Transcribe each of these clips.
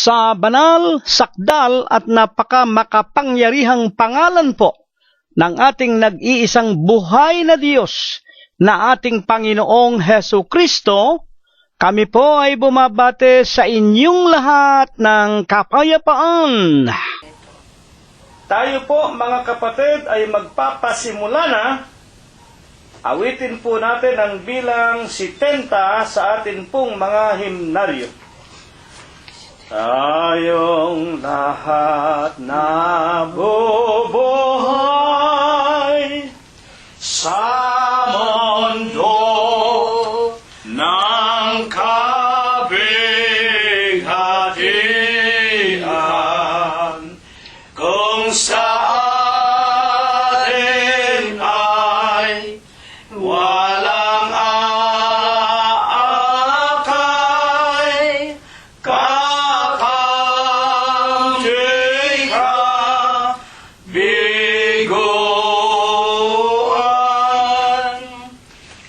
sa banal, sakdal at napakamakapangyarihang pangalan po ng ating nag-iisang buhay na Diyos na ating Panginoong Hesu Kristo, kami po ay bumabate sa inyong lahat ng kapayapaan. Tayo po mga kapatid ay magpapasimula na. Awitin po natin ang bilang 70 sa atin pong mga himnaryo. Tayong lahat na bubuhay sa mundo ng kabighatian, kung sa atin ay walang aakay, kakamting kabiguan.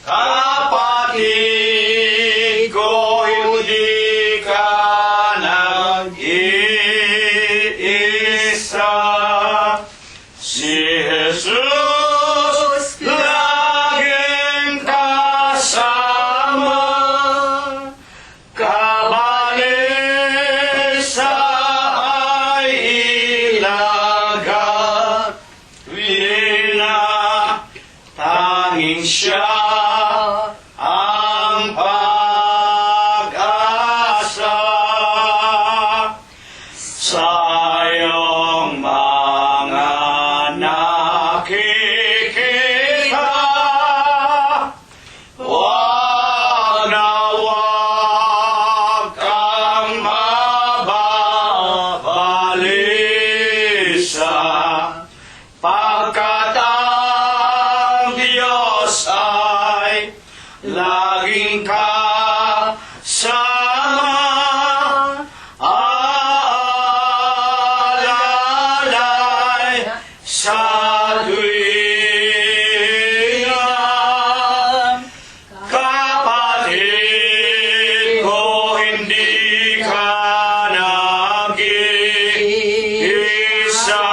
Kapatid ko, hindi ka nag-iisa. Si Jesus laging kasama, kabalisa ay ilagat, tanging siya ang pag-asa. Sayong mga nakikita, wag na wag kang mababalisa, pagkat ang Diyos ay laging kasama. Aalalay sa tuwinga. Kapatid ko, hindi ka nag-iisa.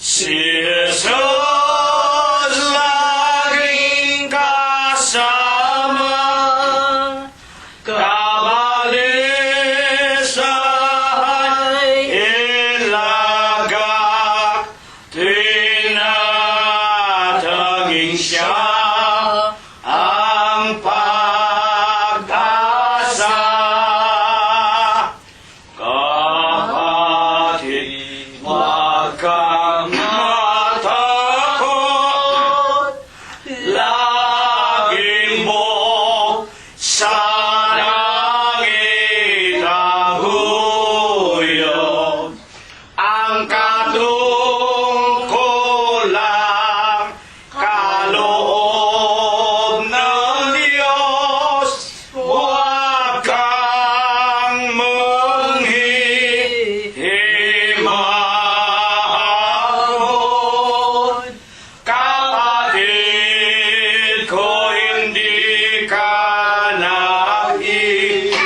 Si Jesus laging kasama, kabalisa ay ilagat, tinataging siya ang pag-asa. Kapatid, wag kang matakot, laging mo sa langit ahuyog ang katungkulang kaloob ng Diyos. Huwag kang manghihimahod. Kapatid ko, hindi ka nag-iisa.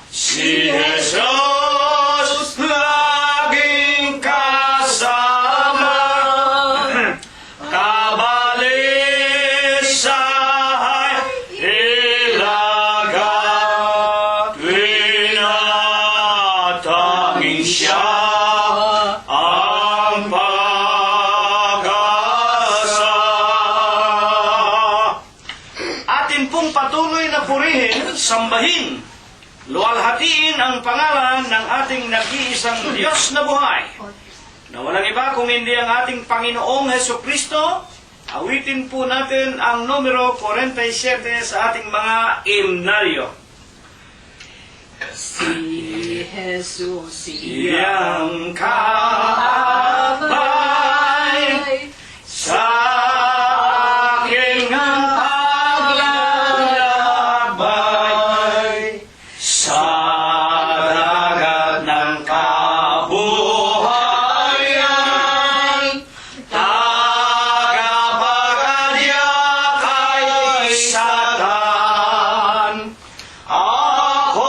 Si Jesus laging kasama, kabalisa ay ilagat, tinatanging siya ang pag-asa. Atin pong patuloy na purihin, sambahin, luwalhatiin ang pangalan ng ating nag-iisang Diyos na buhay, na walang iba kung hindi ang ating Panginoong Hesu Kristo. Awitin po natin ang numero 47 sa ating mga himnaryo. Si Jesus Siyang kaabay sa aking paglalakbay, sa dagat ng kabuhayan, tagapagpadyak kay Satan. Ako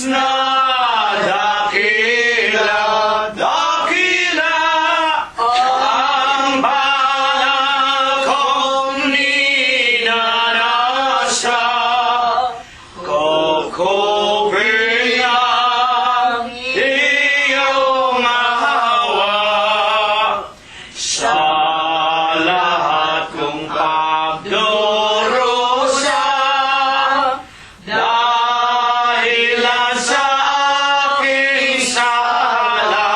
na dakila, dakila ang banal kong ninanasa. Kukupin ang iyong awa sa lahat kong pagdurusa. Dahilan sa aking sala,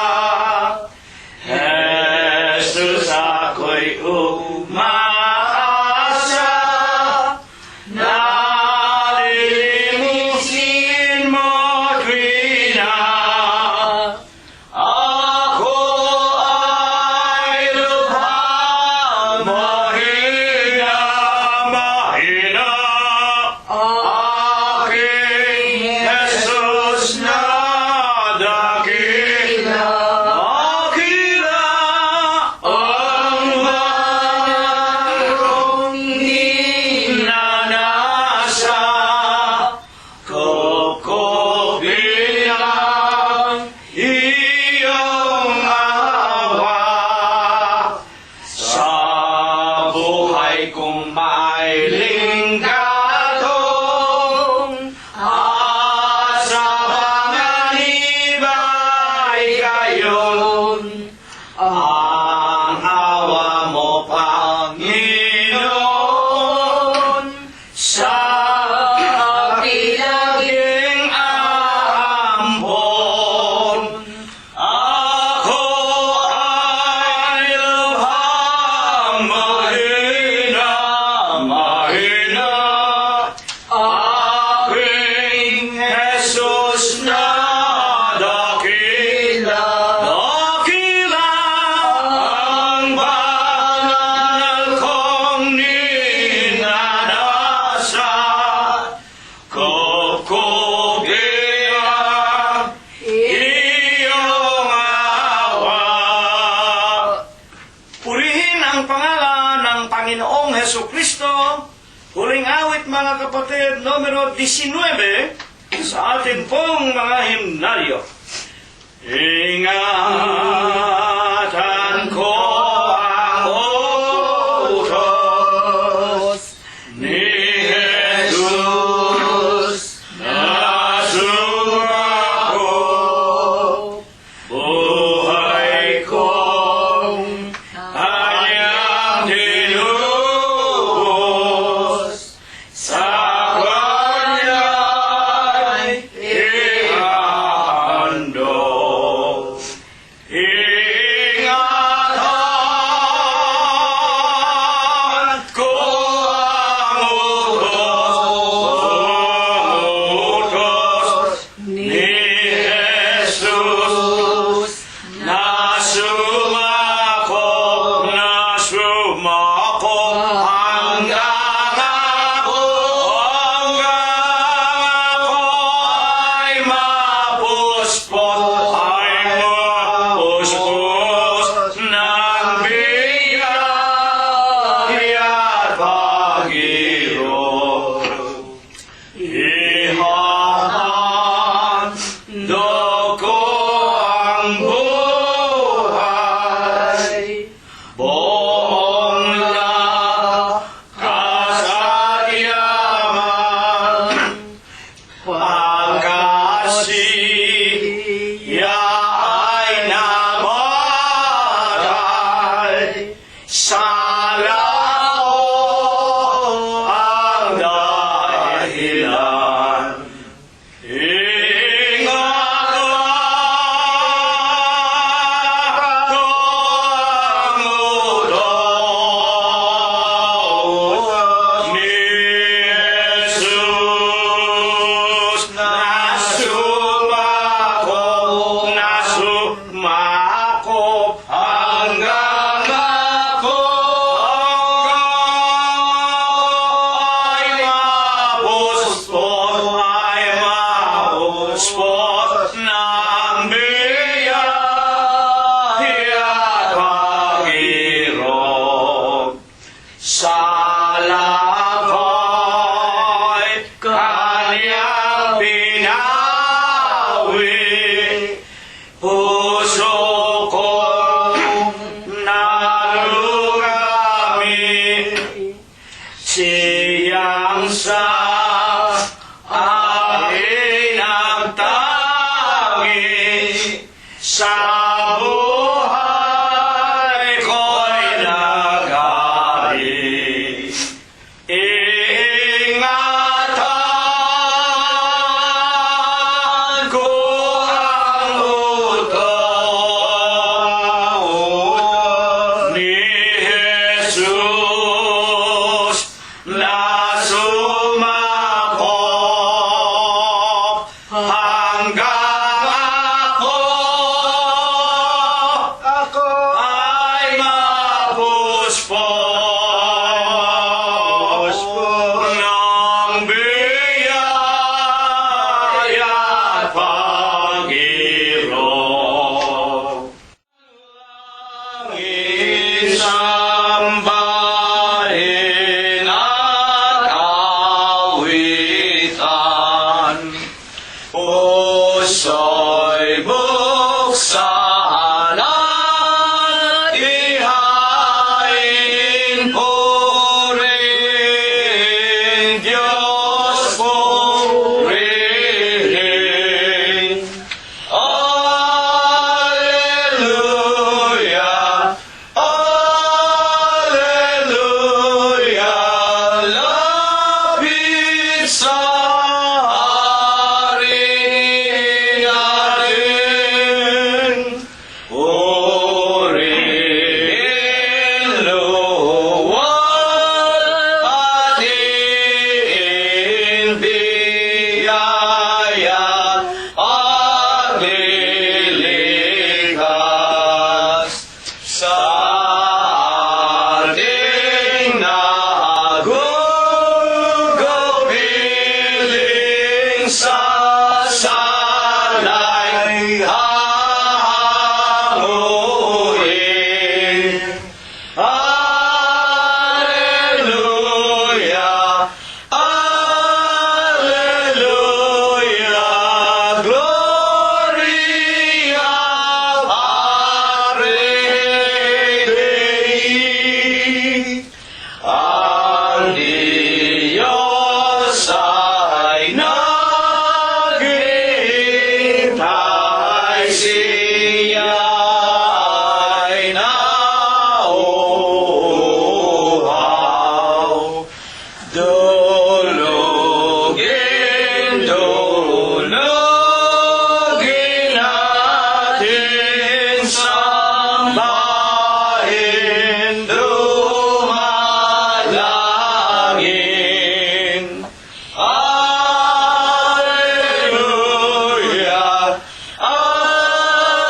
Jesus, ako'y umaasa na lilimusin mo tuwing na ako ay lubhang mahina, mahina. Aking Jesus na dakila, dakila ang marong ninanasa. Kukupin ang iyong awa sa buhay kong may linggatong at sa panganibay gayon. Ang awa mo, Panginoon, sa aking laging aambon. Ako ay lubhang mahina, mahina. Aking Jesus na dakila, dakila ang banal kong ninanasa. Kukupin ang iyong awa. Purihin ang pangalan ng Panginoong Heso Kristo. Huling awit, mga kapatid, numero 19 sa atin pong mga himnaryo. Ingatan ko ang utos ni Jesus na sumako. Buhay kong kanyang tinubos, sa kanya'y ihandog. Ingatan ko ang utos ni Jesus na sumako, hanggang ako ay mapuspos, ng biyaya at pag-ibig. Ihahandog ko ang buhay, buong lakas at yaman, pagkasiya ay namatay, sa lao ang dahilan. Ingatan ko ang utos ni Jesus na sumako, hanggang ako ay mapuspos ng biyaya at pag-ibig. Sa lako'y kanyang pinag sa buhay ko'y nagari. Ingatan ko ang utos ni Jesus na sumakop hanggang ako ay mapuspos ng biyaya at pag-ibig. Isang bahin at awitan, puso'y buksan at ihain, purihin Diyos, purihin. Alleluia, Alleluia, lapit sa hari natin. Purihin, luwal, hatiin, biyaya, paglilikas sa ating nagugupiling sa salay hahanguin. Alleluia, Alleluia, Gloria Patri Dei. Ang Diyos ay naghihintay, siya ay nauuhaw. Dulugin, dulugin natin, sambahin, dumalangin. Alleluia, Alleluia,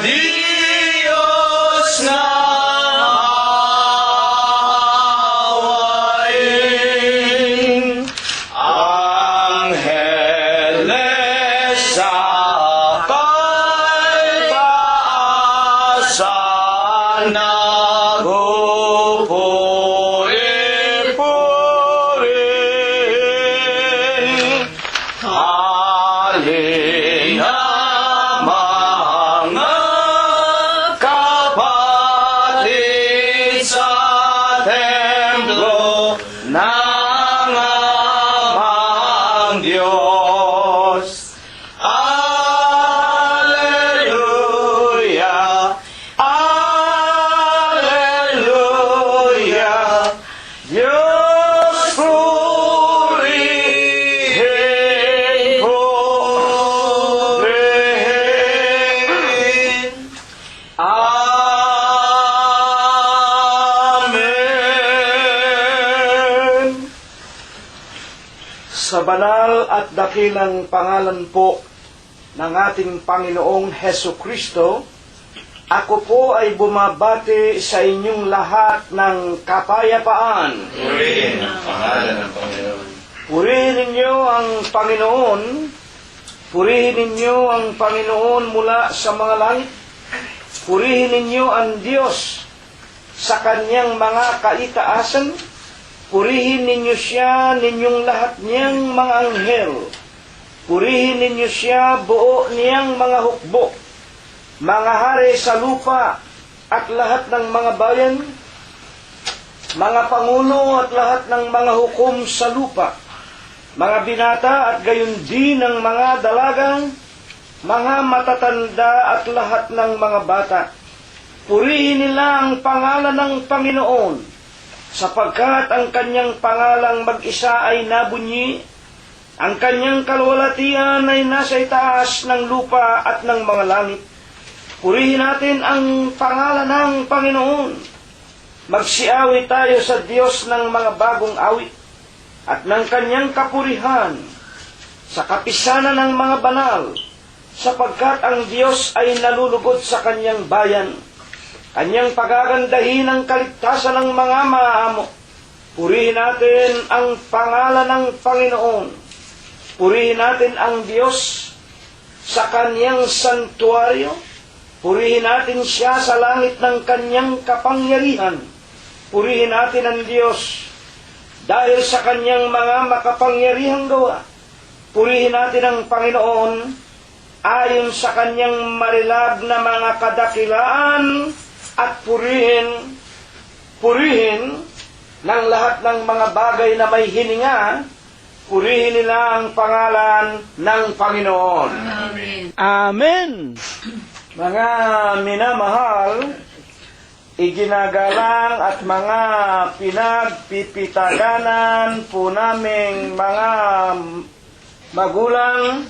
Diyos na awain. Angeles sa pagpaasan, nagpupuri-purihin. Halina mga kapatid sa templo ng amang Diyos. Alleluia, Alleluia, Diyos purihin, purihin. Amen. Sa banal at dakilang pangalan po ng ating Panginoong Hesu Kristo, ako po ay bumabati sa inyong lahat ng kapayapaan. Purihin ang pangalan ng Panginoon. Purihin ninyo ang Panginoon. Purihin ninyo ang Panginoon mula sa mga langit. Purihin ninyo ang Diyos sa kanyang mga kaitaasan. Purihin ninyo siya, ninyong lahat niyang mga anghel. Purihin ninyo siya, buo niyang mga hukbo, mga hari sa lupa at lahat ng mga bayan, mga pangulo at lahat ng mga hukom sa lupa, mga binata at gayon din ng mga dalagang mga matatanda at lahat ng mga bata. Purihin nila ang pangalan ng Panginoon, sapagkat ang kanyang pangalang mag-isa ay nabunyi, ang kanyang kalwalatian ay nasa itaas ng lupa at ng mga langit. Purihin natin ang pangalan ng Panginoon. Magsiawit tayo sa Diyos ng mga bagong awit at ng kanyang kapurihan sa kapisanan ng mga banal, sapagkat ang Diyos ay nalulugod sa kanyang bayan. Kanyang pagagandahin ang kaligtasan ng mga maamo. Purihin natin ang pangalan ng Panginoon. Purihin natin ang Diyos sa kanyang santuaryo. Purihin natin siya sa langit ng kanyang kapangyarihan. Purihin natin ang Diyos dahil sa kanyang mga makapangyarihang gawa. Purihin natin ang Panginoon ayon sa kanyang marilab na mga kadakilaan, at purihin ng lahat ng mga bagay na may hininga. Purihin nila ang pangalan ng Panginoon. Amen. Amen. Mga minamahal, iginagalang at mga pinagpipitaganan po naming mga magulang,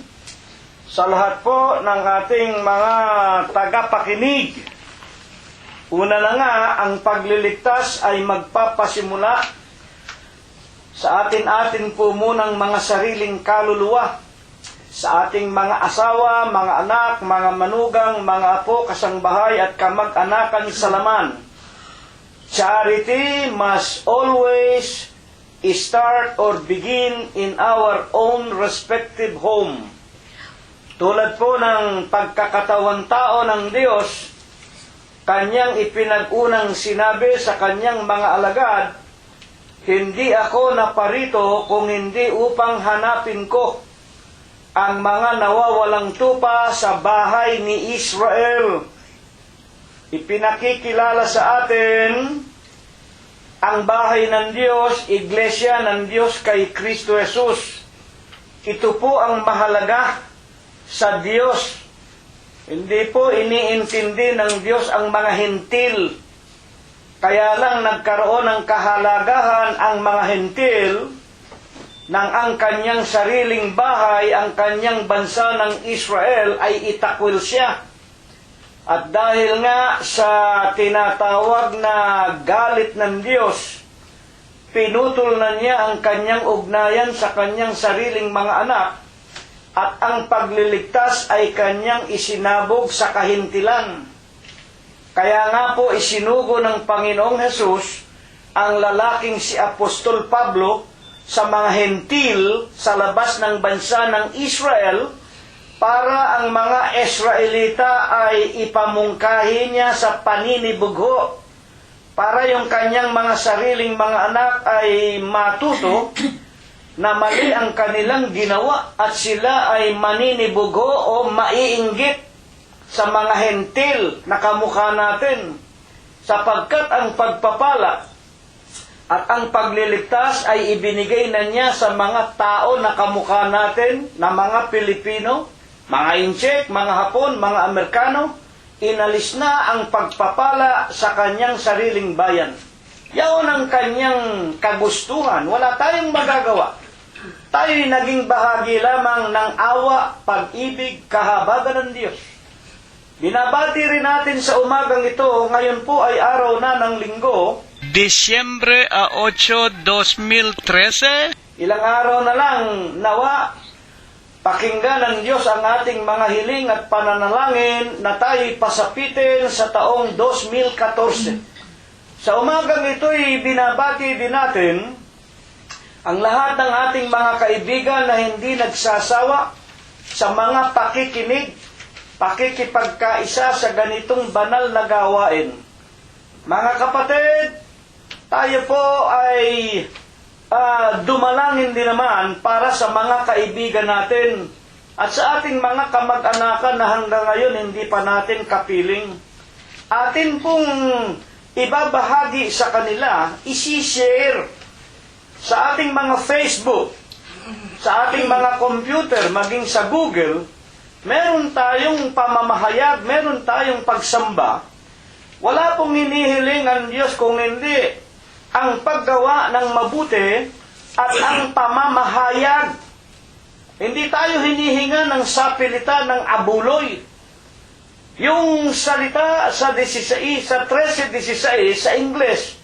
sa lahat po ng ating mga tagapakinig. Una na nga, ang pagliligtas ay magpapasimula sa atin-atin po munang mga sariling kaluluwa, sa ating mga asawa, mga anak, mga manugang, mga apo, kasangbahay at kamag-anakan sa laman. Charity must always start or begin in our own respective home. Tulad po ng pagkakatawang tao ng Diyos, kanyang ipinag-unang sinabi sa kanyang mga alagad, "Hindi ako naparito kung hindi upang hanapin ko ang mga nawawalang tupa sa bahay ni Israel." Ipinakikilala sa atin ang bahay ng Diyos, iglesia ng Diyos kay Kristo Jesus. Ito po ang mahalaga sa Diyos. Hindi po iniintindi ng Diyos ang mga hentil. Kaya lang nagkaroon ng kahalagahan ang mga hentil nang ang kanyang sariling bahay, ang kanyang bansa ng Israel ay itakwil siya. At dahil nga sa tinatawag na galit ng Diyos, pinutol na niya ang kanyang ugnayan sa kanyang sariling mga anak, at ang pagliligtas ay kanyang isinabog sa kahintilan. Kaya nga po isinugo ng Panginoong Hesus ang lalaking si Apostol Pablo sa mga hentil sa labas ng bansa ng Israel, para ang mga Israelita ay ipamungkahi niya sa paninibugho, para yung kanyang mga sariling mga anak ay matuto na mali ang kanilang ginawa at sila ay maninibugho o maiinggit sa mga hentil na kamukha natin, sapagkat ang pagpapala at ang pagliligtas ay ibinigay na niya sa mga tao na kamukha natin, na mga Pilipino, mga Intsek, mga Hapon, mga Amerikano. Inalis na ang pagpapala sa kanyang sariling bayan. Yaon ang kanyang kagustuhan. Wala tayong magagawa. Tayo'y naging bahagi lamang ng awa, pag-ibig, kahabagan ng Diyos. Binabati rin natin sa umagang ito, ngayon po ay araw na ng Linggo, Disyembre 8, 2013. ilang araw na lang, nawa, pakinggan ng Diyos ang ating mga hiling at pananalangin na tayo'y pasapitin sa taong 2014. Sa umagang ito'y binabati din natin ang lahat ng ating mga kaibigan na hindi nagsasawa sa mga pakikinig, pakikipagkaisa sa ganitong banal na gawain. Mga kapatid, tayo po ay dumalangin din naman para sa mga kaibigan natin at sa ating mga kamag-anakan na hanggang ngayon hindi pa natin kapiling. Atin pong ibabahagi sa kanila, isi-share sa ating mga Facebook, sa ating mga computer, maging sa Google, meron tayong pamamahayag, meron tayong pagsamba, wala pong hinihiling ang Diyos kung hindi ang paggawa ng mabuti at ang pamamahayag. Hindi tayo hinihinga ng sapilitan ng abuloy. Yung salita sa 13:16 sa English,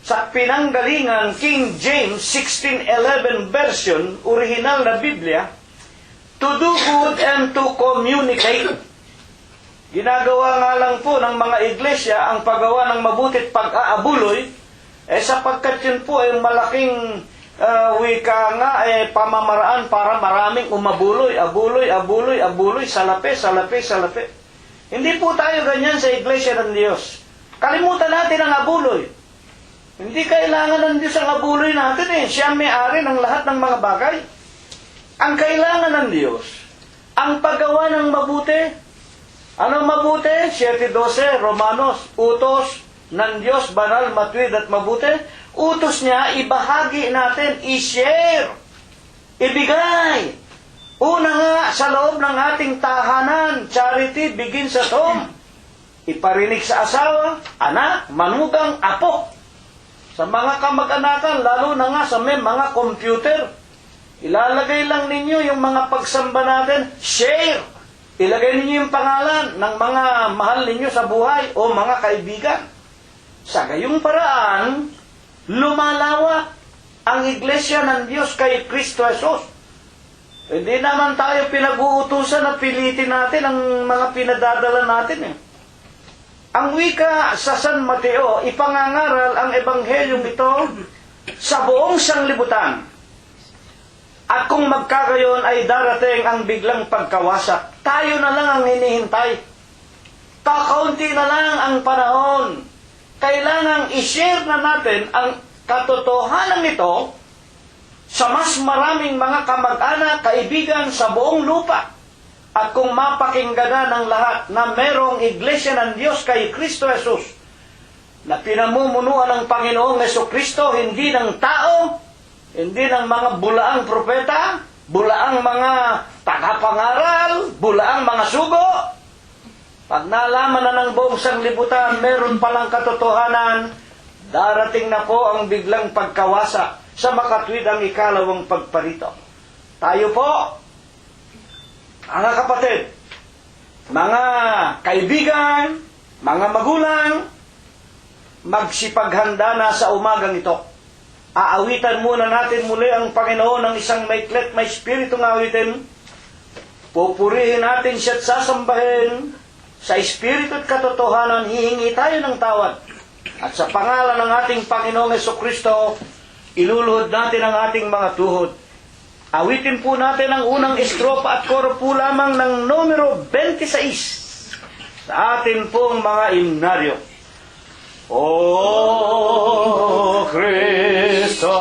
sa pinanggalingan King James 1611 version, original na Biblia, to do good and to communicate. Ginagawa nga lang po ng mga iglesia ang paggawa ng mabuti at pag-aabuloy, sapagkat yun po ay malaking wika nga, pamamaraan para maraming umabuloy, abuloy, salapi. Hindi po tayo ganyan sa iglesia ng Diyos. Kalimutan natin ang abuloy. Hindi kailangan ng Diyos ang abuloy natin Siya may-ari ng lahat ng mga bagay. Ang kailangan ng Diyos, ang paggawa ng mabuti. Anong mabuti? 7:12, Romanos, utos ng Diyos, banal, matuwid at mabuti. Utos niya, ibahagi natin, i-share, ibigay. Una nga, sa loob ng ating tahanan, charity begins at home. Iparinig sa asawa, anak, manugang, apo. Sa mga kamag-anakan, lalo na nga sa may mga computer, ilalagay lang ninyo yung mga pagsamba natin, share. Ilagay ninyo yung pangalan ng mga mahal ninyo sa buhay o mga kaibigan. Sa gayong paraan, lumalawak ang iglesia ng Diyos kay Kristo Jesus. Hindi naman tayo pinag-uutusan at pilitin natin ang mga pinadadala natin Ang wika sa San Mateo, ipangangaral ang ebanghelyong ito sa buong sanglibutan. At kung magkagayon ay darating ang biglang pagkawasak, tayo na lang ang hinihintay. Kakaunti na lang ang panahon. Kailangang i-share na natin ang katotohanan nito sa mas maraming mga kamag-anak, kaibigan sa buong lupa. At kung mapakinggan na ng lahat na merong iglesia ng Diyos kay Kristo Jesus, na pinamumunuan ng Panginoong Jesucristo, hindi ng tao, hindi ng mga bulaang propeta, bulaang mga tagapangaral, bulaang mga sugo. Pag nalaman na ng buong sanglibutan, meron palang katotohanan, darating na po ang biglang pagkawasa sa makatwid ang ikalawang pagparito. Tayo po, mga kapatid, mga kaibigan, mga magulang, magsipaghanda na sa umagang ito. Aawitan muna natin muli ang Panginoon ng isang maiklet, may spiritong awitin. Pupurihin natin siya at sasambahin. Sa espiritu at katotohanan, hihingi tayo ng tawad. At sa pangalan ng ating Panginoong Jesucristo, iluluhod natin ang ating mga tuhod. Awitin po natin ang unang estropa at koro po lamang ng numero 26 sa atin pong mga imnaryo. O Cristo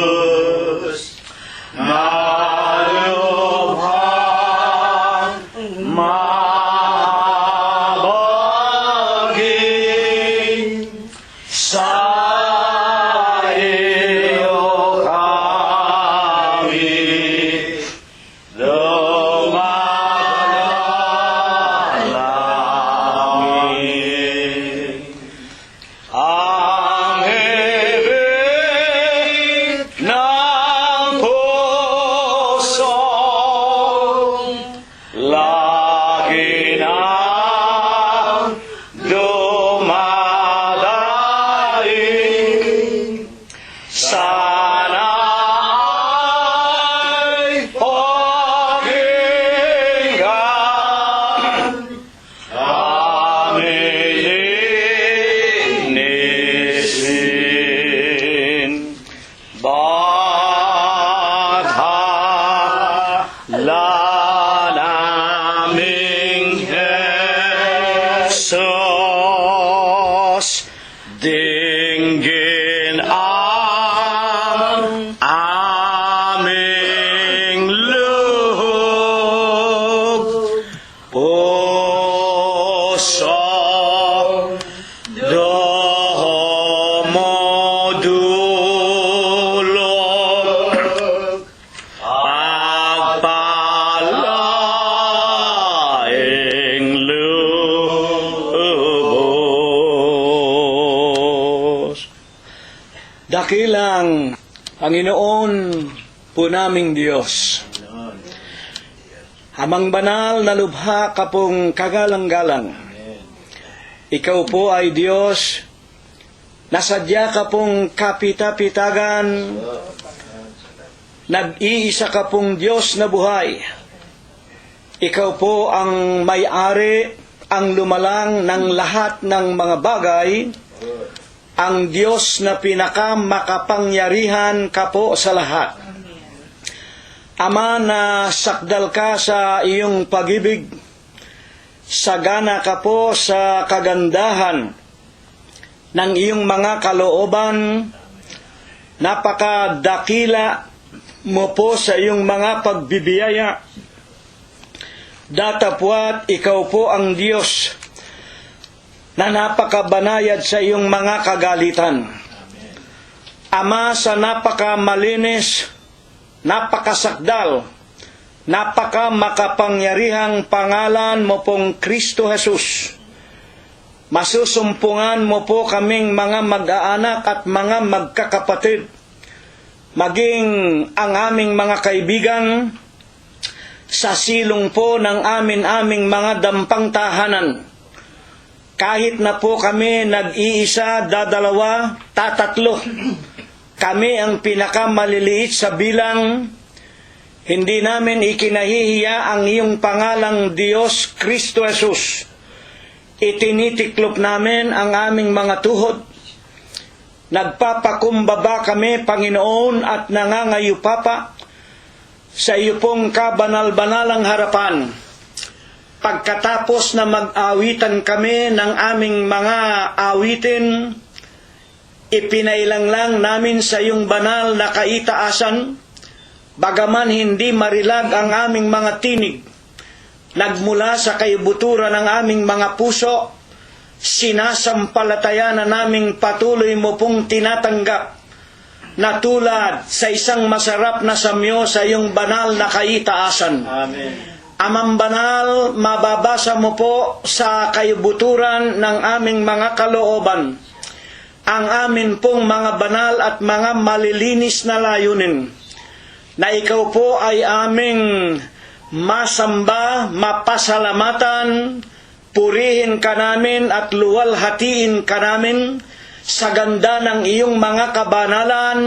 Jesus, malubhang mabaging sa iyo kami dumadalangin. Ang hibig ng pusong lagi nang dumadaing. Sana ay pakinggan aming linisin. Badhala naming Jesus, dinggin ang aming loob. Puso domo dulo ng Panginoon po naming Diyos. Amang banal na lubha ka pong kagalang-galang. Ikaw po ay Diyos, nasadya ka pong kapita-pitagan, nag-iisa ka pong Diyos na buhay. Ikaw po ang may-ari, ang lumalang ng lahat ng mga bagay, ang Diyos na pinakamakapangyarihan ka po sa lahat. Ama, na sakdal ka sa iyong pag-ibig, sagana ka po sa kagandahan ng iyong mga kalooban, napakadakila mo po sa iyong mga pagbibiyaya. Datapwat ikaw po ang Diyos na napakabanayad sa iyong mga kagalitan. Ama, sa napakamalinis, napakasakdal, napakamakapangyarihang pangalan mo pong Kristo Jesus, masusumpungan mo po kaming mga mag-aanak at mga magkakapatid, maging ang aming mga kaibigan, sa silong po ng aming mga dampang tahanan. Kahit na po kami nag-iisa, dadalawa, tatatlo, kami ang pinakamaliliit sa bilang, hindi namin ikinahihiya ang iyong pangalang Diyos Kristo Jesus. Itinitiklop namin ang aming mga tuhod. Nagpapakumbaba kami, Panginoon, at nangangayupapa sa iyo pong kabanal-banalang harapan. Pagkatapos na mag-awitan kami ng aming mga awitin, ipinailang lang namin sa iyong banal na kaitaasan, bagaman hindi marilag ang aming mga tinig, nagmula sa kaibuturan ng aming mga puso, sinasampalataya na naming patuloy mo pong tinatanggap, na tulad sa isang masarap na samyo sa iyong banal na kaitaasan. Amen. Amang banal, mababasa mo po sa kaibuturan ng aming mga kalooban ang amin pong mga banal at mga malilinis na layunin, na ikaw po ay aming masamba, mapasalamatan, purihin ka namin at luwalhatiin ka namin sa ganda ng iyong mga kabanalan,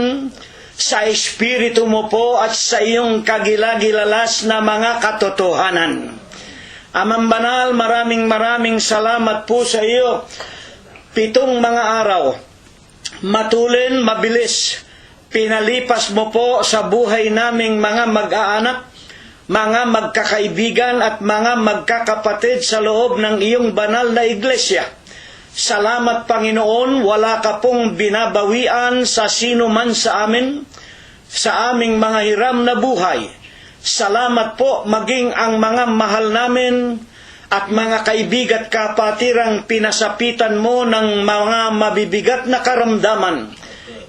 sa Espiritu mo po at sa iyong kagilagilalas na mga katotohanan. Amang banal, maraming salamat po sa iyo. 7 mga araw, matulin, mabilis, pinalipas mo po sa buhay naming mga mag-aanak, mga magkakaibigan at mga magkakapatid sa loob ng iyong banal na iglesia. Salamat, Panginoon, wala ka pong binabawian sa sino man sa amin, sa aming mga hiram na buhay. Salamat po, maging ang mga mahal namin at mga kaibigat kapatirang pinasapitan mo ng mga mabibigat na karamdaman.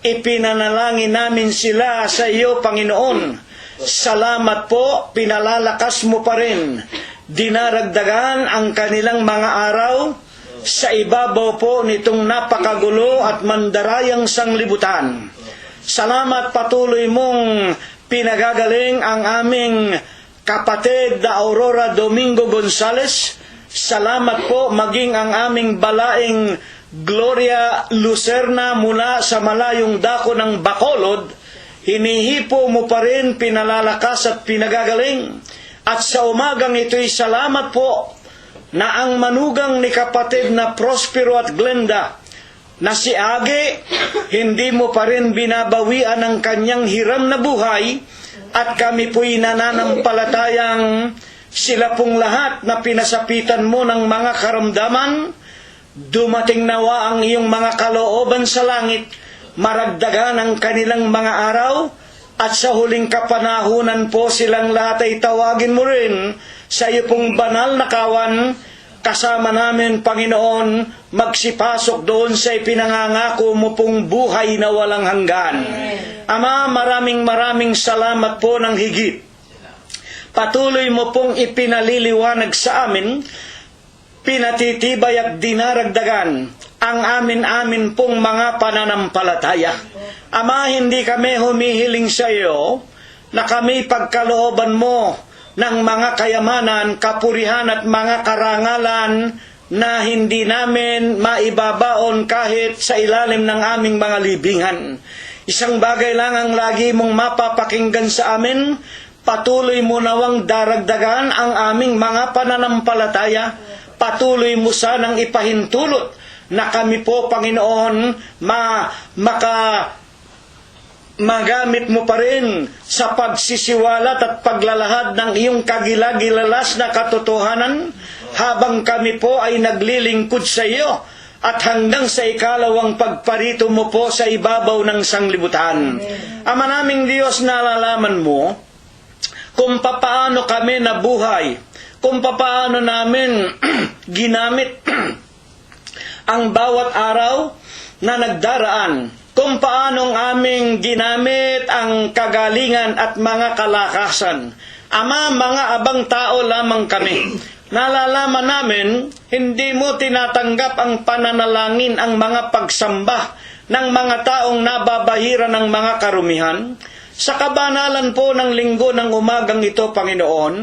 Ipinanalangin namin sila sa iyo, Panginoon. Salamat po, pinalalakas mo pa rin. Dinaragdagan ang kanilang mga araw sa ibabaw po nitong napakagulo at mandarayang sanglibutan. Salamat, patuloy mong pinagagaling ang aming kapatid na Aurora Domingo Gonzales. Salamat po, maging ang aming balaing Gloria Lucerna mula sa malayong dako ng Bacolod. Hinihipo mo pa rin, pinalalakas at pinagagaling. At sa umagang ito'y salamat po na ang manugang ni kapatid na Prospero at Glenda, na si Age, hindi mo pa rin binabawian ang kanyang hiram na buhay, at kami po'y nananampalatayang sila pong lahat na pinasapitan mo ng mga karamdaman, dumating nawa ang iyong mga kalooban sa langit, maragdagan ang kanilang mga araw, at sa huling kapanahunan po silang lahat ay tawagin mo rin sa iyo pong banal na kawan. Kasama namin, Panginoon, magsipasok doon sa ipinangangako mo pong buhay na walang hanggan. Ama, maraming salamat po ng higit. Patuloy mo pong ipinaliliwanag sa amin, pinatitibay at dinaragdagan ang amin pong mga pananampalataya. Ama, hindi kami humihiling sa iyo na kami pagkalooban mo ng mga kayamanan, kapurihan at mga karangalan na hindi namin maibabaon kahit sa ilalim ng aming mga libingan. Isang bagay lang ang lagi mong mapapakinggan sa amin, patuloy mo nawang daragdagan ang aming mga pananampalataya. Patuloy mo sanang ipahintulot na kami po, Panginoon, magamit mo pa rin sa pagsisiwalat at paglalahad ng iyong kagilagilalas na katotohanan habang kami po ay naglilingkod sa iyo at hanggang sa ikalawang pagparito mo po sa ibabaw ng sanglibutan. Ama naming Diyos, nalalaman mo kung papaano kami nabuhay, kung papaano namin ginamit ang bawat araw na nagdaraan, kung paanong aming ginamit ang kagalingan at mga kalakasan. Ama, mga abang tao lamang kami. Nalalaman namin, hindi mo tinatanggap ang pananalangin, ang mga pagsamba ng mga taong nababahira ng mga karumihan. Sa kabanalan po ng linggo ng umagang ito, Panginoon,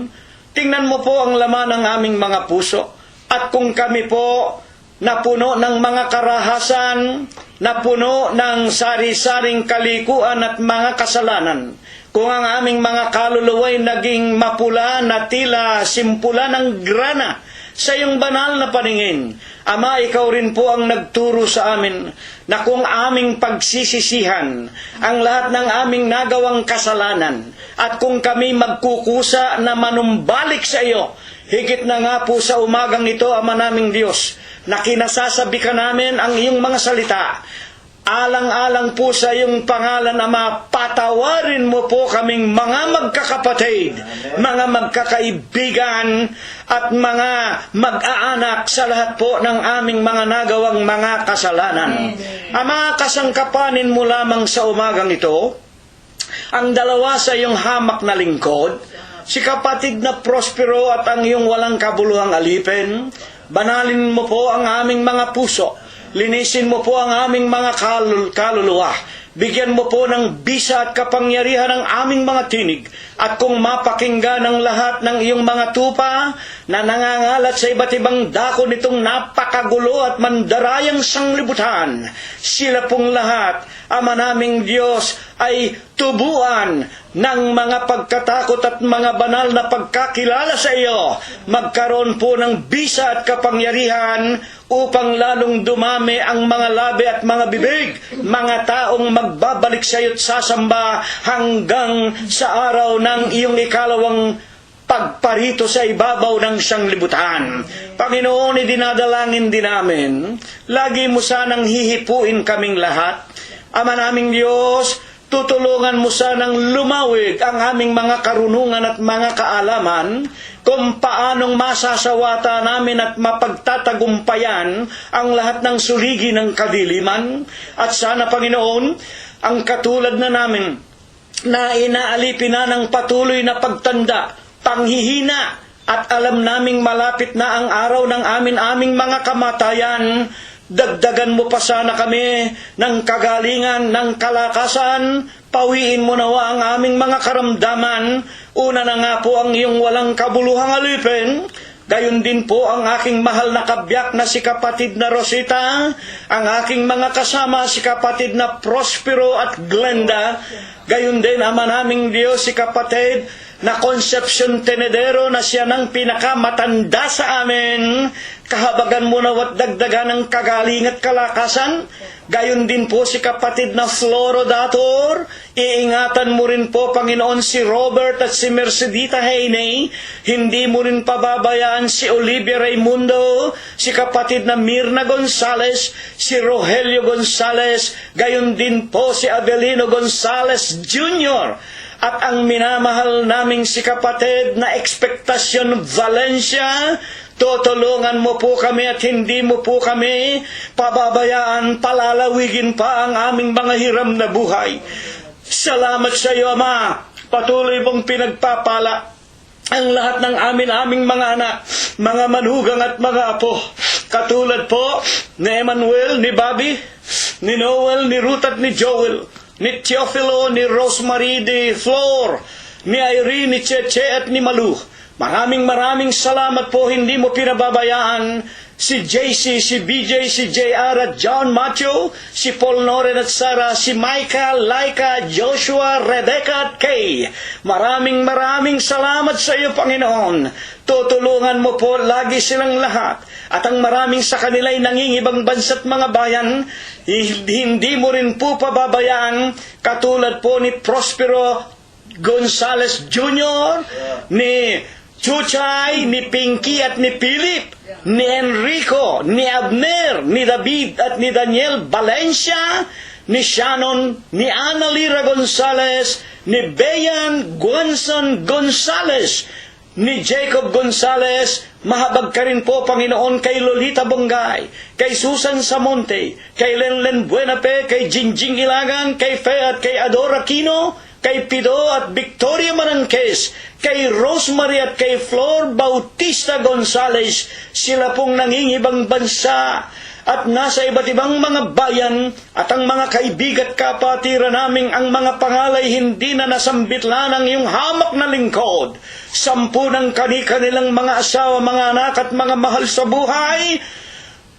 tingnan mo po ang laman ng aming mga puso. At kung kami po napuno ng mga karahasan, napuno ng sari-saring kalikuan at mga kasalanan, kung ang aming mga kaluluwa'y naging mapula na tila simpula ng grana sa iyong banal na paningin, Ama, ikaw rin po ang nagturo sa amin na kung aming pagsisisihan ang lahat ng aming nagawang kasalanan at kung kami magkukusa na manumbalik sa iyo, higit na nga po sa umagang ito, Ama naming Diyos, na kinasasabi ka namin ang iyong mga salita. Alang-alang po sa iyong pangalan, Ama, patawarin mo po kaming mga magkakapatid, mga magkakaibigan, at mga mag-aanak sa lahat po ng aming mga nagawang mga kasalanan. Ama, kasangkapanin mo lamang sa umagang ito ang dalawa sa iyong hamak na lingkod, si kapatid na Prospero at ang iyong walang kabuluhang alipin. Banalin mo po ang aming mga puso. Linisin mo po ang aming mga kaluluwa. Bigyan mo po ng bisa at kapangyarihan ang aming mga tinig. At kung mapakinggan ang lahat ng iyong mga tupa na nangangalat sa iba't ibang dako nitong napakagulo at mandarayang sanglibutan, sila pong lahat, Ama naming Diyos, ay tubuan ng mga pagkatakot at mga banal na pagkakilala sa iyo. Magkaroon po ng bisa at kapangyarihan upang lalong dumami ang mga labi at mga bibig, mga taong magbabalik sa iyo at sasamba hanggang sa araw ng iyong ikalawang pagparito sa ibabaw ng sanglibutan. Panginoon, idinadalangin din namin, lagi mo sanang hihipuin kaming lahat. Ama naming Diyos, tutulungan mo sanang lumawig ang aming mga karunungan at mga kaalaman kung paanong masasawata namin at mapagtatagumpayan ang lahat ng suligi ng kadiliman. At sana, Panginoon, ang katulad na namin na inaalipin na ng patuloy na pagtanda, panghihina, at alam naming malapit na ang araw ng aming mga kamatayan, dagdagan mo pa sana kami ng kagalingan, ng kalakasan, pawiin mo nawa ang aming mga karamdaman. Una na nga po ang iyong walang kabuluhang alipin, gayon din po ang aking mahal na kabiyak na si kapatid na Rosita, ang aking mga kasama si kapatid na Prospero at Glenda, gayon din, Ama naming Diyos, si kapatid na Concepcion Tenedero na siya ng pinakamatanda sa amin. Kahabagan mo na at dagdagan ng kagaling at kalakasan. Gayon din po si kapatid na Florodator. Iingatan mo rin po, Panginoon, si Robert at si Mercedita Heine. Hindi mo rin pababayaan si Olivia Raimundo, si kapatid na Mirna Gonzales, si Rogelio Gonzales, gayon din po si Avelino Gonzales Jr., at ang minamahal naming si kapatid na Expectacion Valencia. Tutulungan mo po kami at hindi mo po kami pababayaan, palalawigin pa ang aming mga hiram na buhay. Salamat sa iyo, Ama. Patuloy mong pinagpapala ang lahat ng aming mga anak, mga manugang at mga apo. Katulad po ni Emmanuel, ni Bobby, ni Noel, ni Ruth at ni Joel, ni Teofilo, ni Rosemary, ni Flor, ni Irene, ni Cheche at ni Malu. Maraming salamat po, hindi mo pinababayaan si JC, si BJ, si JR at John Matthew, si Paul Noren at Sarah, si Michael, Laika, Joshua, Rebecca at Kay. Maraming salamat sa iyo, Panginoon. Tutulungan mo po lagi silang lahat. At ang maraming sa kanila ay nangingibang bansa't mga bayan, hindi mo rin po pababayaan, katulad po ni Prospero Gonzales Jr., ni Chuchay, ni Pinky at ni Philip, ni Enrico, ni Abner, ni David at ni Daniel Valencia, ni Shannon, ni Ana Lira Gonzales, ni Bayan Guanzon Gonzales, ni Jacob Gonzales. Mahabag ka rin po, Panginoon, kay Lolita Bongay, kay Susan Samonte, kay Lenlen Buenape, kay Jingjing Ilagan, kay Fe at kay Adora Aquino, kay Pido at Victoria Manangkes, kay Rosemary at kay Flor Bautista Gonzales. Sila pong nangingibang bansa at nasa iba't ibang mga bayan, at ang mga kaibigan at kapatiran naming ang mga pangalay hindi na nasambit lang ng iyong hamak na lingkod. 10 ng kanilang mga asawa, mga anak at mga mahal sa buhay,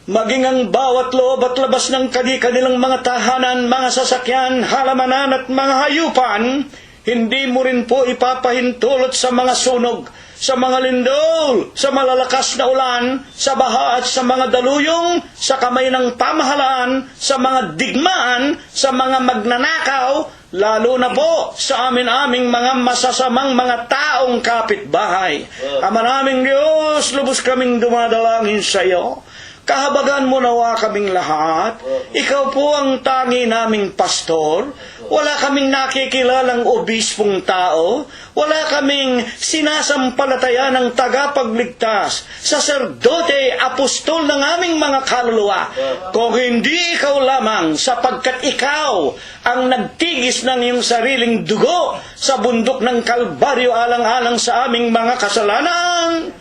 maging ang bawat loob at labas ng kanilang mga tahanan, mga sasakyan, halamanan at mga hayupan, hindi mo rin po ipapahintulot sa mga sunog, sa mga lindol, sa malalakas na ulan, sa baha at sa mga daluyong, sa kamay ng pamahalaan, sa mga digmaan, sa mga magnanakaw, lalo na po sa aming mga masasamang mga taong kapitbahay. Ama naming Diyos, lubos kaming dumadalangin sa iyo. Kahabagan mo nawa kaming lahat. Ikaw po ang tangi naming pastor. Wala kaming nakikilalang obispong tao. Wala kaming sinasampalataya ng tagapagligtas, saserdote, apostol ng aming mga kaluluwa. Kung hindi ikaw lamang, sapagkat ikaw ang nagtigis ng iyong sariling dugo sa bundok ng Kalbaryo alang-alang sa aming mga kasalanan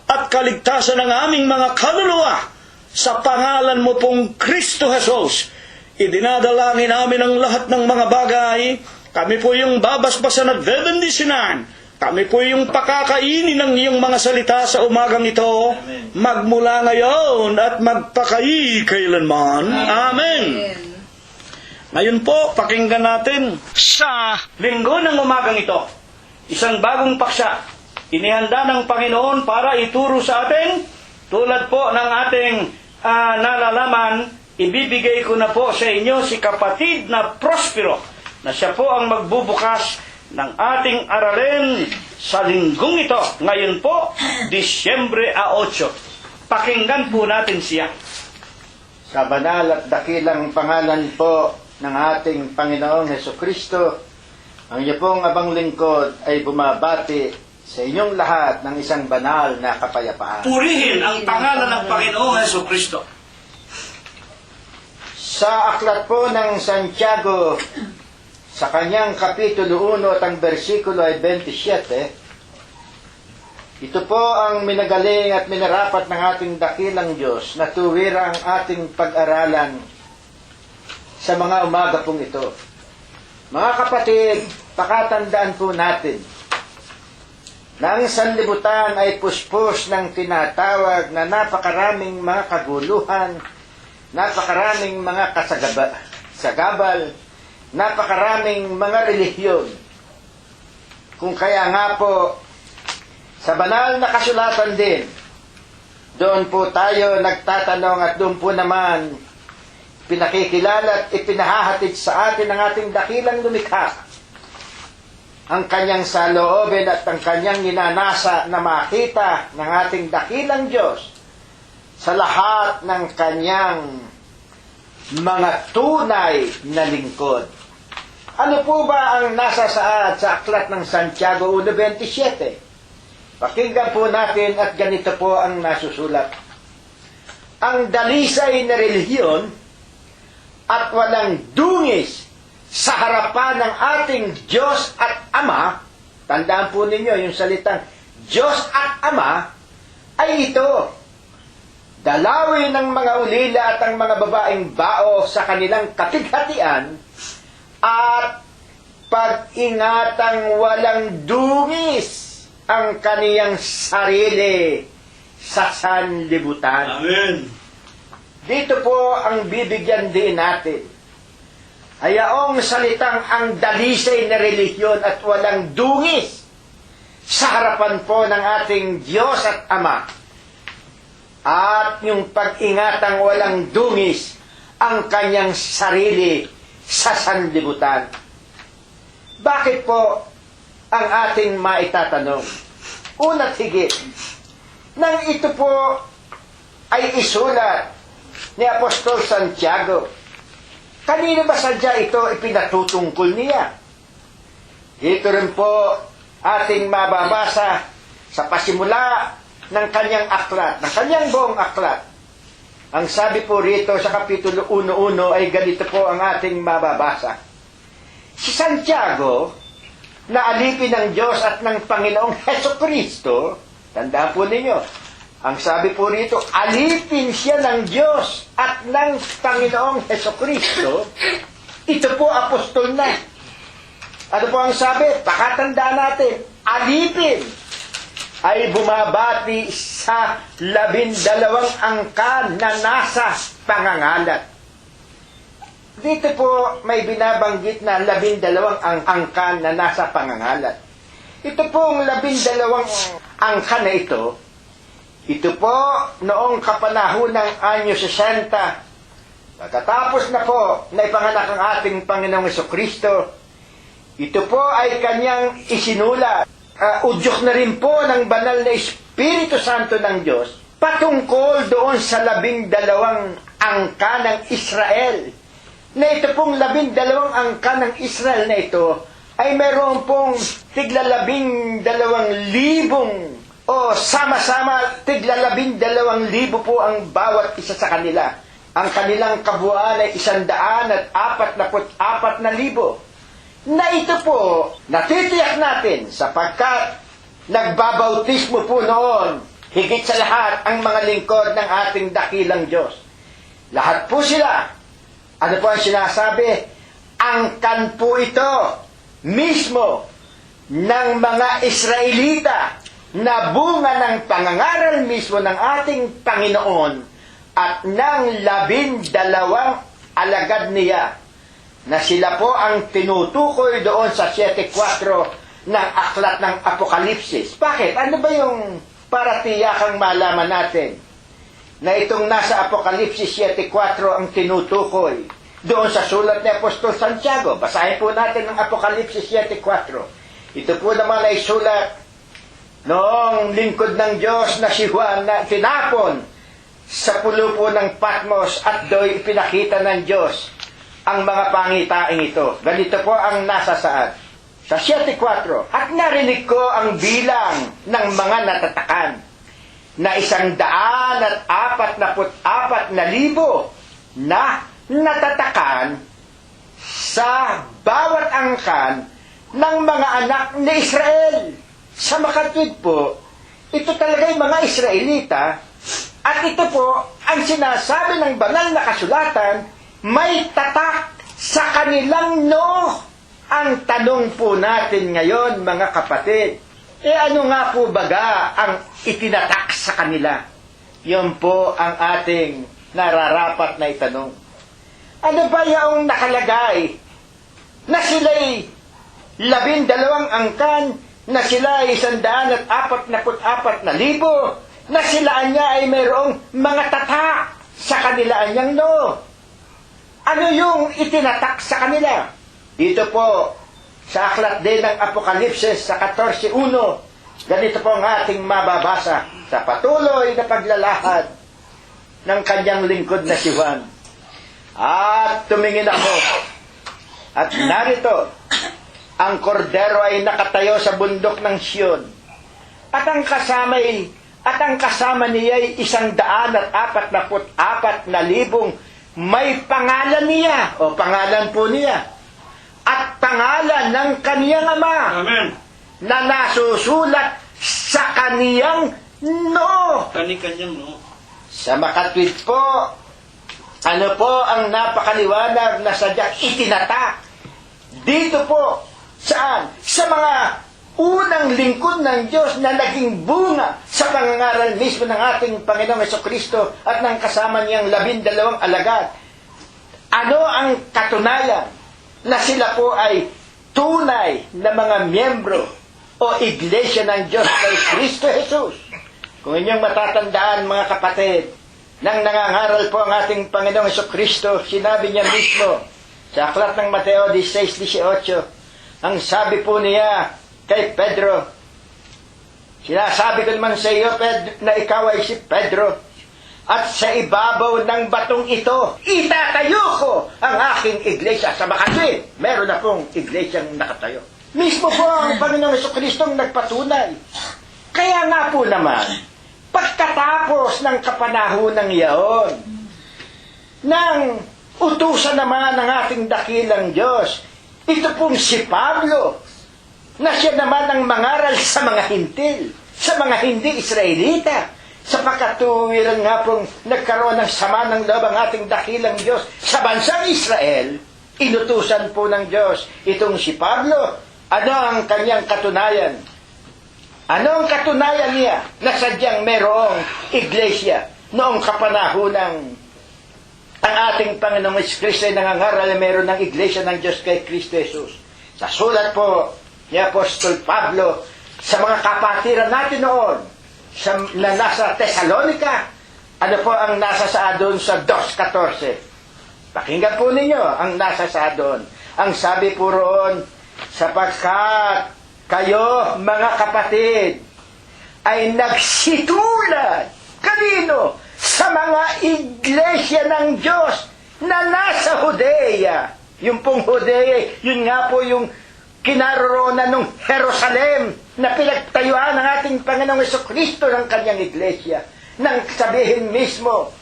at kaligtasan ng aming mga kaluluwa. Sa pangalan mo pong Kristo Jesus, idinadalangin namin ang lahat ng mga bagay. Kami po yung babasbasan at bebendisinan. Kami po yung pakakainin ng iyong mga salita sa umagang ito. Magmula ngayon at magpakailanman. Amen. Ngayon po, pakinggan natin sa linggo ng umagang ito, isang bagong paksa. Inihanda ng Panginoon para ituro sa atin. Tulad po ng ating nalalaman, ibibigay ko na po sa inyo si kapatid na Prospero, na siya po ang magbubukas ng ating aralin sa linggong ito. Ngayon po, Disyembre 8. Pakinggan po natin siya. Sa banal at dakilang pangalan po ng ating Panginoong Hesukristo, ang iyo pong abang lingkod ay bumabati sa inyong lahat ng isang banal na kapayapaan. Purihin ang pangalan ng Panginoong Hesukristo. Sa aklat po ng Santiago, sa kanyang kapitulo 1 at ang bersikulo ay 27, ito po ang minagaling at minarapat ng ating dakilang Diyos na tuwira ang ating pag-aralan sa mga umaga pong ito. Mga kapatid, pakatandaan po natin na ang sanlibutan ay puspos ng tinatawag na napakaraming mga kaguluhan, napakaraming mga sagabal, napakaraming mga relihiyon. Kung kaya nga po, sa banal na kasulatan din, doon po tayo nagtatanong at doon po naman pinakikilala at ipinahahatid sa atin ng ating dakilang lumikha ang kanyang saloobin at ang kanyang ninanasa na makita ng ating dakilang Diyos sa lahat ng kanyang mga tunay na lingkod. Ano po ba ang nasa saad sa aklat ng Santiago 1:27? Pakinggan po natin at ganito po ang nasusulat. Ang dalisay na relihiyon at walang dungis sa harapan ng ating Diyos at Ama, tandaan po ninyo yung salitang Diyos at Ama, ay ito: dalawin ng mga ulila at ang mga babaeng bao sa kanilang kapighatian, at pag-ingatang walang dungis ang kaniyang sarili sa sanlibutan. Amen. Dito po ang bibigyan din natin. Ayaong salitang ang dalisay na relihiyon at walang dungis sa harapan po ng ating Diyos at Ama. At yung pag-ingatang walang dungis ang kanyang sarili sa sanlibutan. Bakit po ang ating maitatanong? Una't higit, nang ito po ay isulat ni Apostol Santiago, kanino ba sadya ito ipinatutungkol niya? Ito rin po ating mababasa sa pasimula ng kanyang aklat, ng kanyang buong aklat. Ang sabi po rito sa Kapitulo 1:1 ay ganito po ang ating mababasa. Si Santiago, na alipin ng Diyos at ng Panginoong Hesukristo, tandaan po ninyo, ang sabi po rito, alipin siya ng Diyos at ng Panginoong Hesukristo, ito po apostol na. Ano po ang sabi? Pakatandaan natin, alipin ay bumabati sa 12 angkan na nasa pangangalat. Dito po may binabanggit na 12 angkan na nasa pangangalat. Ito pong 12 angkan na ito po noong kapanahon ng anyo 60. Pagkatapos na po na ipanganak ang ating Panginoong Jesucristo, ito po ay kanyang isinulat. Udyok na rin po ng banal na Espiritu Santo ng Diyos patungkol doon sa 12 angka ng Israel. Na ito pong 12 angka ng Israel na ito ay meron pong tigla 12,000 o sama-sama tigla 12,000 po ang bawat isa sa kanila. Ang kanilang kabuuan ay 144,000. Na ito po, natitiyak natin sapagkat nagbabautismo po noon, higit sa lahat ang mga lingkod ng ating dakilang Diyos. Lahat po sila, ano po ang sinasabi? Angkan po ito mismo ng mga Israelita na bunga ng pangangaral mismo ng ating Panginoon at ng 12 alagad niya, na sila po ang tinutukoy doon sa 7:4 ng aklat ng Apokalipsis. Bakit? Ano ba yung para tiyakang malaman natin na itong nasa Apokalipsis 7:4 ang tinutukoy doon sa sulat ni Apostol Santiago? Basahin po natin ang Apokalipsis 7:4. Ito po naman ay sulat noong lingkod ng Diyos na si Juan na tinapon sa pulo po ng Patmos at do'y pinakita ng Diyos ang mga pangitaing ito. Ganito po ang nasa saad. Sa 7:4, at narinig ko ang bilang ng mga natatakan na 144,000 na natatakan sa bawat angkan ng mga anak ni Israel. Sa makatwid po, ito talaga yung mga Israelita at ito po ang sinasabi ng banal na kasulatan, may tatak sa kanilang noo. Ang tanong po natin ngayon, mga kapatid, ano nga po baga ang itinatak sa kanila? Yun po ang ating nararapat na itanong. Ano ba yung nakalagay? Na sila'y 12 angkan, na sila ay 144,000, na sila niya ay mayroong mga tatak sa kanilang niyang noo. Ano yung itinatak sa kanila? Dito po, sa aklat din ng Apokalipsis sa 14:1, ganito po ang ating mababasa sa patuloy na paglalahad ng kanyang lingkod na si Juan. At tumingin ako, at narito, ang kordero ay nakatayo sa bundok ng Siyon, at ang kasama niya ay 144,000 may pangalan niya, o pangalan po niya, at pangalan ng kaniyang Ama. Amen. Na nasusulat sa kaniyang noo. Kani-kanyang no. Sa makatwid po, ano po ang napakaliwanag na sadyang itinatak dito po, saan? Sa mga unang lingkod ng Diyos na naging bunga sa pangangaral mismo ng ating Panginoong Jesucristo at ng kasama niyang 12 alagad. Ano ang katunayan na sila po ay tunay na mga miyembro o iglesia ng Diyos kay Kristo Jesus? Kung inyong matatandaan, mga kapatid, nang nangangaral po ang ating Panginoong Jesucristo, sinabi niya mismo sa aklat ng Mateo 16:18, ang sabi po niya kay Pedro, sinasabi ko naman sa iyo, Pedro, na ikaw ay si Pedro, at sa ibabaw ng batong ito, itatayo ko ang aking iglesia. Sa Makati, meron na pong iglesyang nakatayo. Mismo po ang Panginoong Jesucristo ang nagpatunay. Kaya nga po naman, pagkatapos ng kapanahonang iyon, nang utusan naman ng ating dakilang Diyos, ito pong si Pablo, na siya naman ang mangaral sa mga hintil, sa mga hindi Israelita, sapagkat tuwiran nga pong nagkaroon ng sama ng loob ang ating dakilang Diyos sa bansang Israel, inutusan po ng Diyos itong si Pablo. Ano ang kanyang katunayan? Ano ang katunayan niya na sadyang merong iglesia noong kapanahunan ang ating Panginoong Kristo ay nangangaral na meron ng iglesia ng Diyos kay Kristo Jesus? Sa sulat po ni Apostol Pablo sa mga kapatiran natin noon na nasa Thessalonica, ano po ang nasa sa doon sa 2:14? Pakinggan po ninyo ang nasa sa doon. Ang sabi po roon, sapagkat kayo, mga kapatid, ay nagsitulad. Kanino? Sa mga iglesia ng Diyos na nasa Judea. Yung pong Judea, yun nga po yung kinaroroonan ng Jerusalem na pinagtayuan ng ating Panginoong Jesucristo ng kanyang iglesia. Nang sabihin mismo,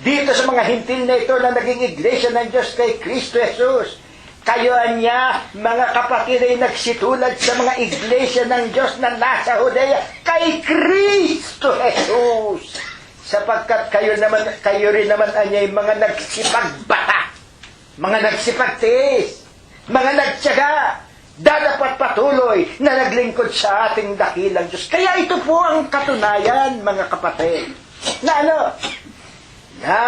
dito sa mga hintil na ito na naging iglesia ng Diyos kay Kristo Jesus, kayo niya, mga kapatid, ay nagsitulad sa mga iglesia ng Diyos na nasa Judea kay Kristo Jesus. Sapagkat kayo rin naman anyay mga nagsipagbata, mga nagsipagtiis, mga nagtiyaga, dadapat patuloy na naglingkod sa ating dakilang Diyos. Kaya ito po ang katunayan, mga kapatid, na ano? Na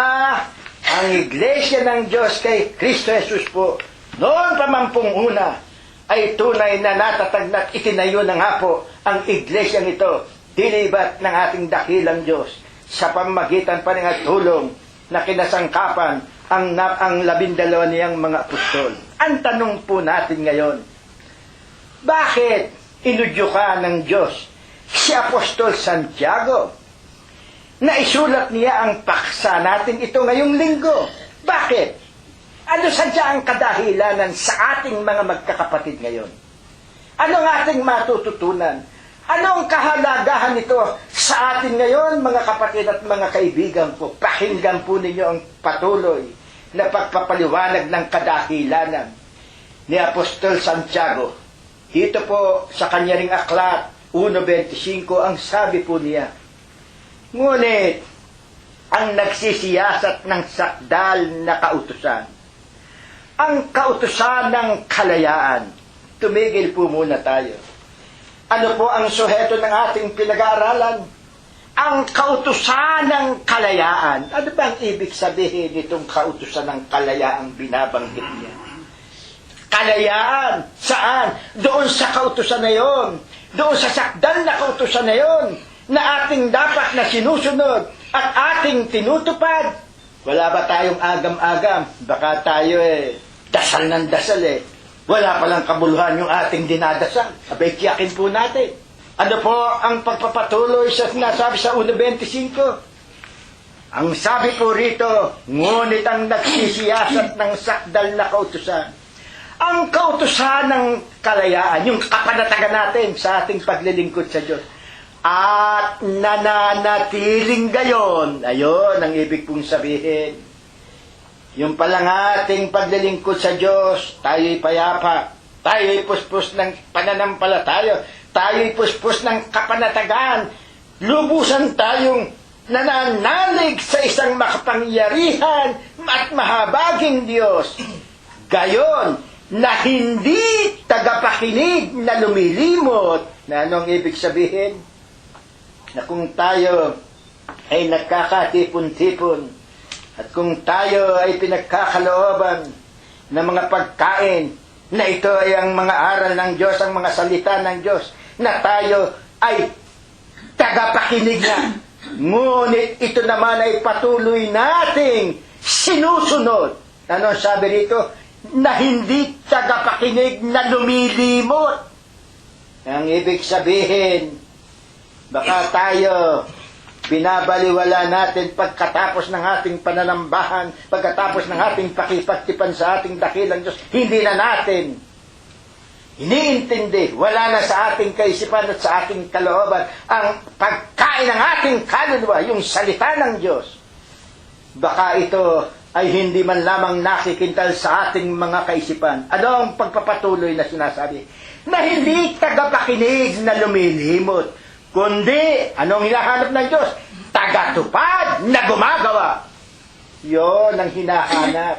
ang iglesia ng Diyos kay Kristo Jesus po, noon pa man pong una, ay tunay na natatag na itinayo na nga po ang iglesyang ito, dinibat ng ating dakilang Diyos, sa pamamagitan pa ng tulong na kinasangkapan ang 12 niyang mga apostol. Ang tanong po natin ngayon, bakit inudyukan ng Diyos si Apostol Santiago na isulat niya ang paksa natin ito ngayong linggo? Bakit? Ano sadya ang kadahilanan sa ating mga magkakapatid ngayon? Ano ang ating matututunan? Ano ang kahalagahan nito sa atin ngayon, mga kapatid at mga kaibigan po? Pakinggan po ninyo ang patuloy na pagpapaliwanag ng kadahilanan ni Apostol Santiago. Dito po sa kanya ring aklat, 1:25, ang sabi po niya, ngunit ang nagsisiyasat ng sakdal na kautusan, ang kautusan ng kalayaan. Tumigil po muna tayo. Ano po ang suheto ng ating pinag-aaralan? Ang kautusan ng kalayaan. Ano ba ang ibig sabihin nitong kautusan ng kalayaang binabanggit niya? Kalayaan. Saan? Doon sa kautusan na yon. Doon sa sakdal na kautusan na yon na ating dapat na sinusunod at ating tinutupad. Wala ba tayong agam-agam? Baka tayo dasal ng dasal Wala palang kabuluhan yung ating dinadasal. Abay, tiyakin po natin. Ano po ang pagpapatuloy sa sinasabi sa 1:25? Ang sabi po rito, ngunit ang nagsisiyasat ng sakdal na kautusan. Ang kautusan ng kalayaan, yung kapanatagan natin sa ating paglilingkod sa Diyos. At nananatiling gayon. Ayon ang ibig pong sabihin. Yung palang ating paglilingkod sa Diyos, tayo'y payapa, tayo'y puspos ng pananampalataya, tayo'y puspos ng kapanatagan, lubusan tayong nananalig sa isang makapangyarihan at mahabaging Diyos. Gayon, na hindi tagapakinig na lumilimot. Na anong ibig sabihin? Na kung tayo ay nagkakatipon-tipon at kung tayo ay pinagkakalooban ng mga pagkain na ito ay ang mga aral ng Diyos, ang mga salita ng Diyos, na tayo ay tagapakinig na. Ngunit ito naman ay patuloy nating sinusunod. Ano sabi rito? Na hindi tagapakinig na lumilimot. Ang ibig sabihin, baka tayo binabaliwala natin pagkatapos ng ating pananambahan, pagkatapos ng ating pakipagtipan sa ating dakilang Diyos, hindi na natin iniintindi, wala na sa ating kaisipan at sa ating kalooban ang pagkain ng ating kaluluwa, yung salita ng Diyos. Baka ito ay hindi man lamang nakikintal sa ating mga kaisipan. Ano ang pagpapatuloy na sinasabi? Na hindi tagapakinig na lumilimot, kundi, anong hinahanap ng Diyos? Tagatupad na gumagawa. Yon ang hinahanap.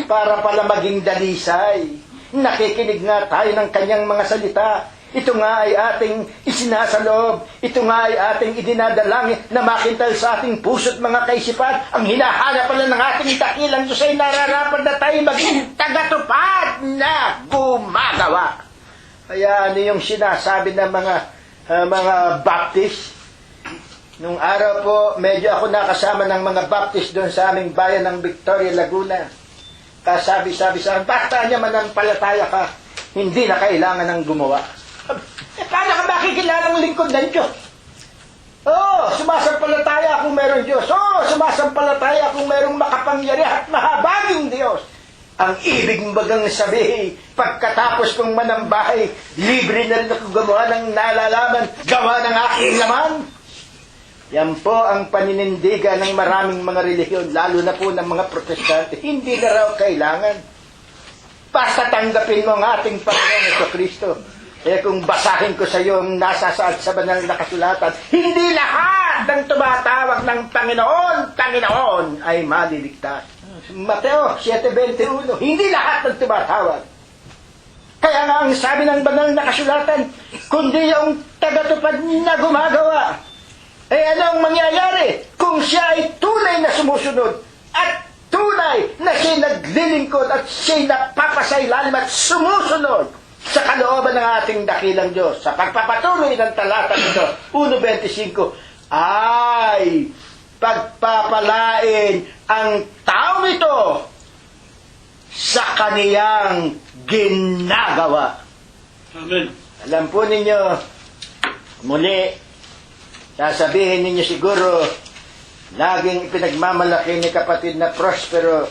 Para pala maging dalisay. Nakikinig nga tayo ng kanyang mga salita. Ito nga ay ating isinasaloob. Ito nga ay ating idinadalangin na makintal sa ating puso't mga kaisipan. Ang hinahanap pala ng ating dakilang Diyos ay nararapat na tayo maging tagatupad na gumagawa. Kaya ano yung sinasabi ng mga Baptist? Nung araw po, medyo ako nakasama ng mga Baptist doon sa aming bayan ng Victoria, Laguna. Kasabi-sabi sa akin, basta niya manampalataya ka, hindi na kailangan ng gumawa. Paano ka makikilala ng lingkod ng Diyos? Sumasampalataya kung meron Diyos. Sumasampalataya kung merong makapangyarihan at mahabaging Diyos. Ang ibig bagang sabihin, pagkatapos kong manambahay, libre na rin ako gumawa ng nalalaman, gawa ng aking laman. Yan po ang paninindigan ng maraming mga relihiyon, lalo na po ng mga protestante. Hindi na raw kailangan. Basta tanggapin mo ang ating Panginoon Kristo. Kaya kung basahin ko sa iyo ang nasa sa banal na kasulatan, hindi lahat ng tumatawag ng Panginoon ay maliligtas. Mateo 7:21, hindi lahat ng tumatawag. Kaya nga ang sabi ng banal na kasulatan, kundi yung tagatupad na gumagawa. Anong mangyayari kung siya ay tunay na sumusunod at tunay na siya naglilingkod at siya napapasailalim at sumusunod sa kalooban ng ating dakilang Diyos? Sa pagpapatuloy ng talata nito, 1:25, ay pagpapalain ang tao ito sa kaniyang ginagawa. Amen. Alam po ninyo, muli, sasabihin ninyo siguro, laging ipinagmamalaki ni kapatid na Prospero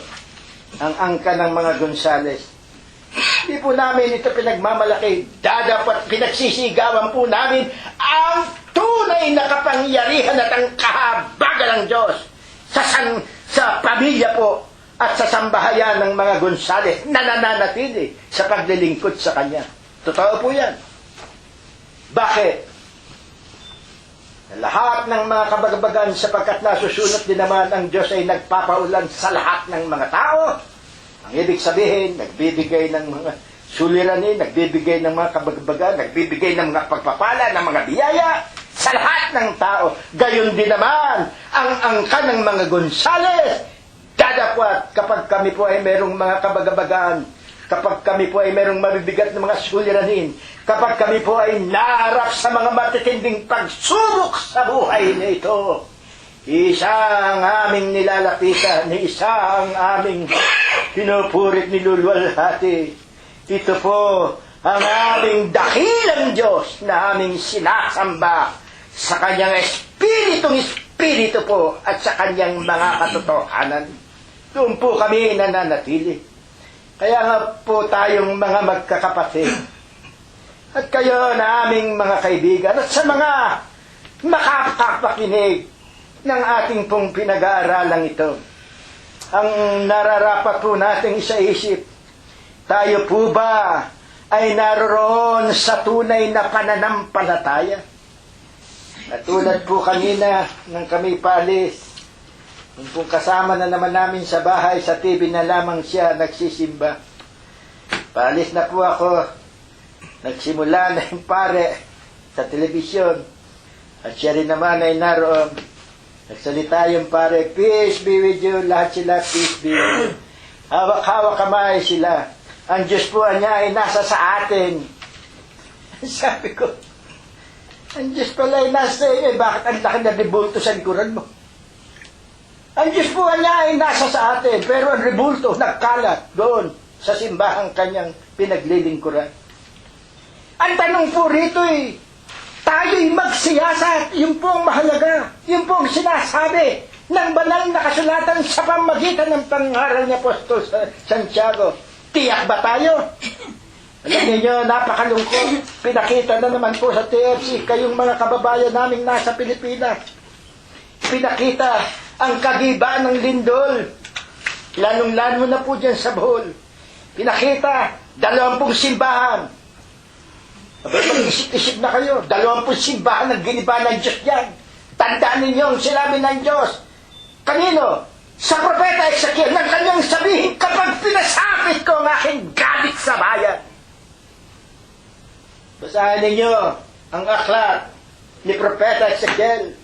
ang angka ng mga Gonzales. Hindi po namin ito pinagmamalaki. Dapat pinagsisigawan po namin ang tunay na kapangyarihan at ang kahabagan ng Diyos sa pamilya po at sa sambahayan ng mga Gonzales na nananatili sa paglilingkod sa Kanya. Totoo po yan. Bakit? Lahat ng mga kabagabagan, sapagkat nasusunod din naman ang Diyos ay nagpapaulan sa lahat ng mga tao. Ang ibig sabihin, nagbibigay ng mga suliranin, nagbibigay ng mga kabagabagan, nagbibigay ng mga pagpapala, ng mga biyaya sa lahat ng tao. Gayon din naman ang angka ng mga Gonzales. Dadapwat kapag kami po ay merong mga kabagabagan, kapag kami po ay merong mabibigat na mga suliranin, kapag kami po ay naharap sa mga matitinding pagsubok sa buhay na ito, isa ang aming nilalapitan, isa ang aming pinupurit niluluwalhati. Ito po ang aming dakilang Diyos na aming sinasamba sa Kanyang Espiritu po at sa Kanyang mga katotohanan. Doon po kami nananatili. Kaya nga po tayong mga magkakapatid at kayo na aming mga kaibigan at sa mga makakapakinig ng ating pong pinag-aaralan ito, ang nararapat po nating isa-isip, tayo po ba ay naroroon sa tunay na pananampalataya? Natulad po kanina nang kami paalis, nung pong kasama na naman namin sa bahay, sa TV na lamang siya nagsisimba. Paalis na po ako. Nagsimula na yung pare sa telebisyon. At siya rin naman ay naroon. Nagsalita yung pare, peace be with you. Lahat sila, peace be with you. Hawak-hawak kamay sila. Ang Diyos po niya ay nasa sa atin. Sabi ko, ang Diyos pala ay nasa iyo. Bakit ang laki na rebulto sa likuran mo? Ang Diyos po niya ay nasa sa atin. Pero ang rebulto nagkalat doon sa simbahang kanyang pinaglilingkuran. Ang tanong po rito tayo'y magsiyasat. Yun po ang mahalaga. Yun po ang sinasabi ng banal na kasulatan sa pamagitan ng pangaral ni Apostol Santiago. Tiyak ba tayo? Alam niyo, napakalungkot. Pinakita na naman po sa TFC kayong mga kababayan naming nasa Pilipinas. Pinakita ang kagibaan ng lindol. Lalong-lalo na po dyan sa Bohol. Pinakita 20 simbahan. Abay, mag-isip-isip na kayo. 20 simbahan ng giniba ng Diyos yan. Tandaan ninyo ang sinabi ng Diyos. Kanino? Sa propeta Ezekiel, nang kanyang sabihin, kapag pinasapit ko ang aking galit sa bayan. Basahin ninyo ang aklat ni propeta Ezekiel.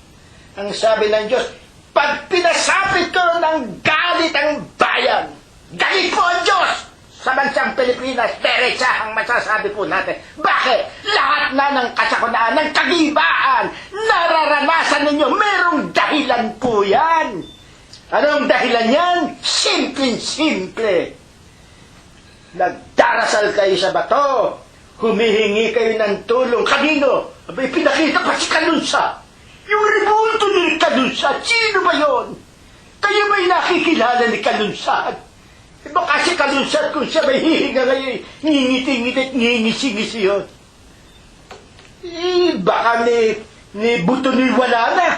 Ang sabi ng Diyos, pag pinasapit ko ng galit ang bayan, galit po ang Diyos sa bansang Pilipinas, derecha ang masasabi po natin. Bakit? Lahat na ng kasakunaan, ng kagibaan, nararanasan ninyo, merong dahilan po yan. Anong dahilan yan? Simple-simple. Nagdarasal kayo sa bato, humihingi kayo ng tulong. Kanino? Abay, pinakita pa si Kalunsa. Yung rebulto ni Kalunsa, sino ba yon? Kayo ba'y nakikilala ni Kalunsa? Baka si Kalunsa kung siya may hihinga ngayon, ngingiti-ngitit, ngingisi-ngisi yun. Baka ni Buto ni wala na.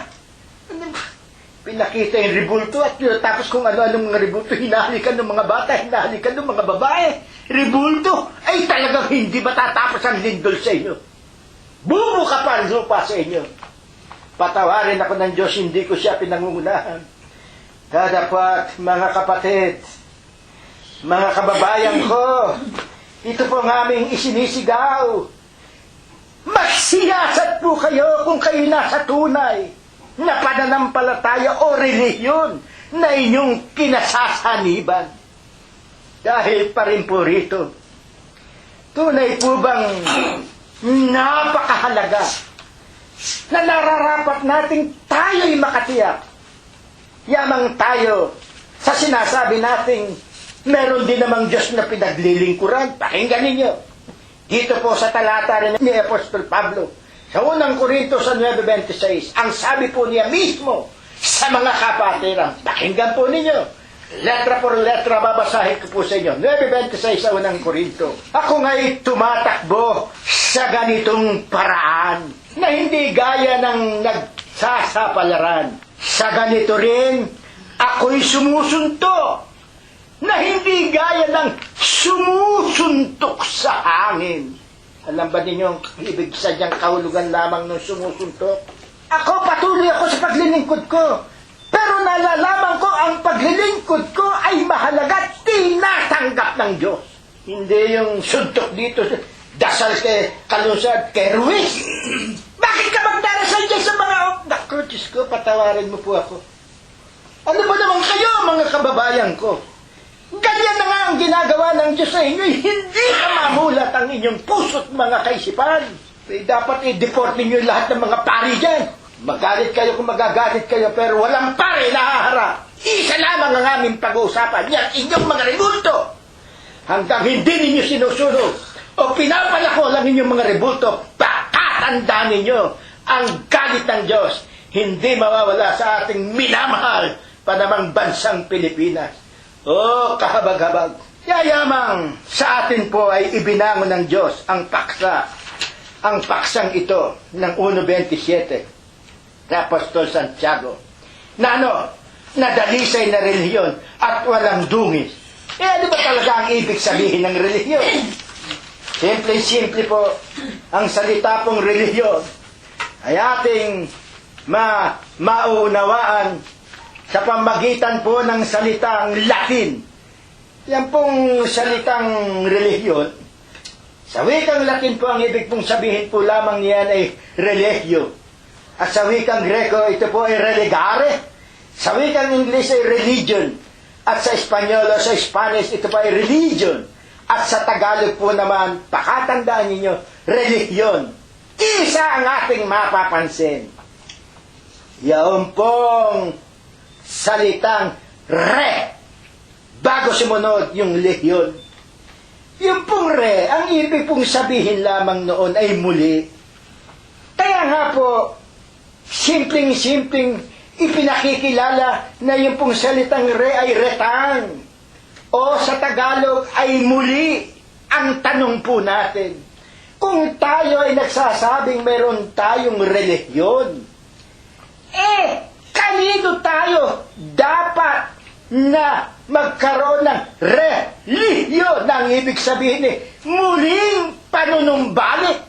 Pinakita yung rebulto at tapos kung ano-anong mga rebulto, hinahalikan ng mga bata, hinahalikan ng mga babae. Rebulto ay talagang hindi matatapos ang lindol sa inyo. Bubuka pa ang lupa sa inyo. Patawarin ako ng Diyos, hindi ko siya pinangungunahan. Dapat, mga kapatid, mga kababayan ko, ito po ang aming isinisigaw. Magsiyasat po kayo kung kayo nasa tunay na pananampalataya o relihiyon na inyong kinasasaniban. Dahil pa rin po rito, tunay po bang napakahalaga na nararapat nating tayo'y makatiyak. Yamang tayo sa sinasabi nating meron din namang Diyos na pinaglilingkuran. Pakinggan ninyo. Dito po sa talata rin ni Apostol Pablo, sa unang Korinto sa 9:26, ang sabi po niya mismo sa mga kapatiran. Pakinggan po ninyo. Letra por letra, babasahin ko po sa inyo. 9:26 sa unang Korinto. Ako nga'y tumatakbo sa ganitong paraan na hindi gaya ng nagsasapalaran. Sa ganito rin, ako'y sumusuntok na hindi gaya ng sumusuntok sa hangin. Alam ba ninyo ang ibig sadyang kahulugan lamang ng sumusuntok? Ako, patuloy ako sa paglilingkod ko. Pero nalalaman ko ang paglilingkod ko ay mahalaga at tinatanggap ng Diyos. Hindi yung suntok dito, dasal kay Kalusad, kay Ruiz. Bakit ka magdarasal dyan sa mga... Naku, Diyos ko, patawarin mo po ako. Ano ba naman kayo, mga kababayan ko? Ganyan na nga ang ginagawa ng Diyos sa inyo. Hindi na mamulat ang inyong puso't mga kaisipan. Dapat i-deport ninyo lahat ng mga pari dyan. Magalit kayo kung magagalit kayo, pero walang pari na haharap. Isa lamang ang aming pag-uusapan. Yan, inyong mga rebulto. Hanggang hindi ninyo sinusunod o pinapalako lang inyong mga rebulto, pakatandaan ninyo ang galit ng Diyos. Hindi mawawala sa ating minamahal pa namang bansang Pilipinas. Oh, kahabag-habag. Yayamang sa atin po ay ibinangon ng Diyos ang paksa. Ang paksang ito ng 1:27 na Apostol Santiago. Na nadalisay na relihiyon at walang dungis. Ano ba talaga ang ibig sabihin ng relihiyon? Simple-simple po, ang salita pong relihiyon ay ating maunawaan sa pamagitan po ng salitang Latin Yan pong salitang relihiyon, sa wikang Latin po ang ibig pong sabihin po lamang niyan ay religio. At sa wikang Greko, ito po ay religare. Sa wikang English ay religion. At sa Espanyol o sa Spanish, ito po ay religion. At sa Tagalog po naman, pakatandaan ninyo, relihiyon. Isa ang ating mapapansin. Yaon pong salitang re. Bago sumunod yung lehiyon. Yung pong re, ang ibig pong sabihin lamang noon ay muli. Kaya nga po, simpleng-simpleng ipinakikilala na yung pong salitang re ay return. O sa Tagalog ay muli. Ang tanong po natin, kung tayo ay nagsasabing meron tayong relihiyon, kanino tayo dapat na magkaroon ng relihiyon na ang ibig sabihin muling panunumbalik?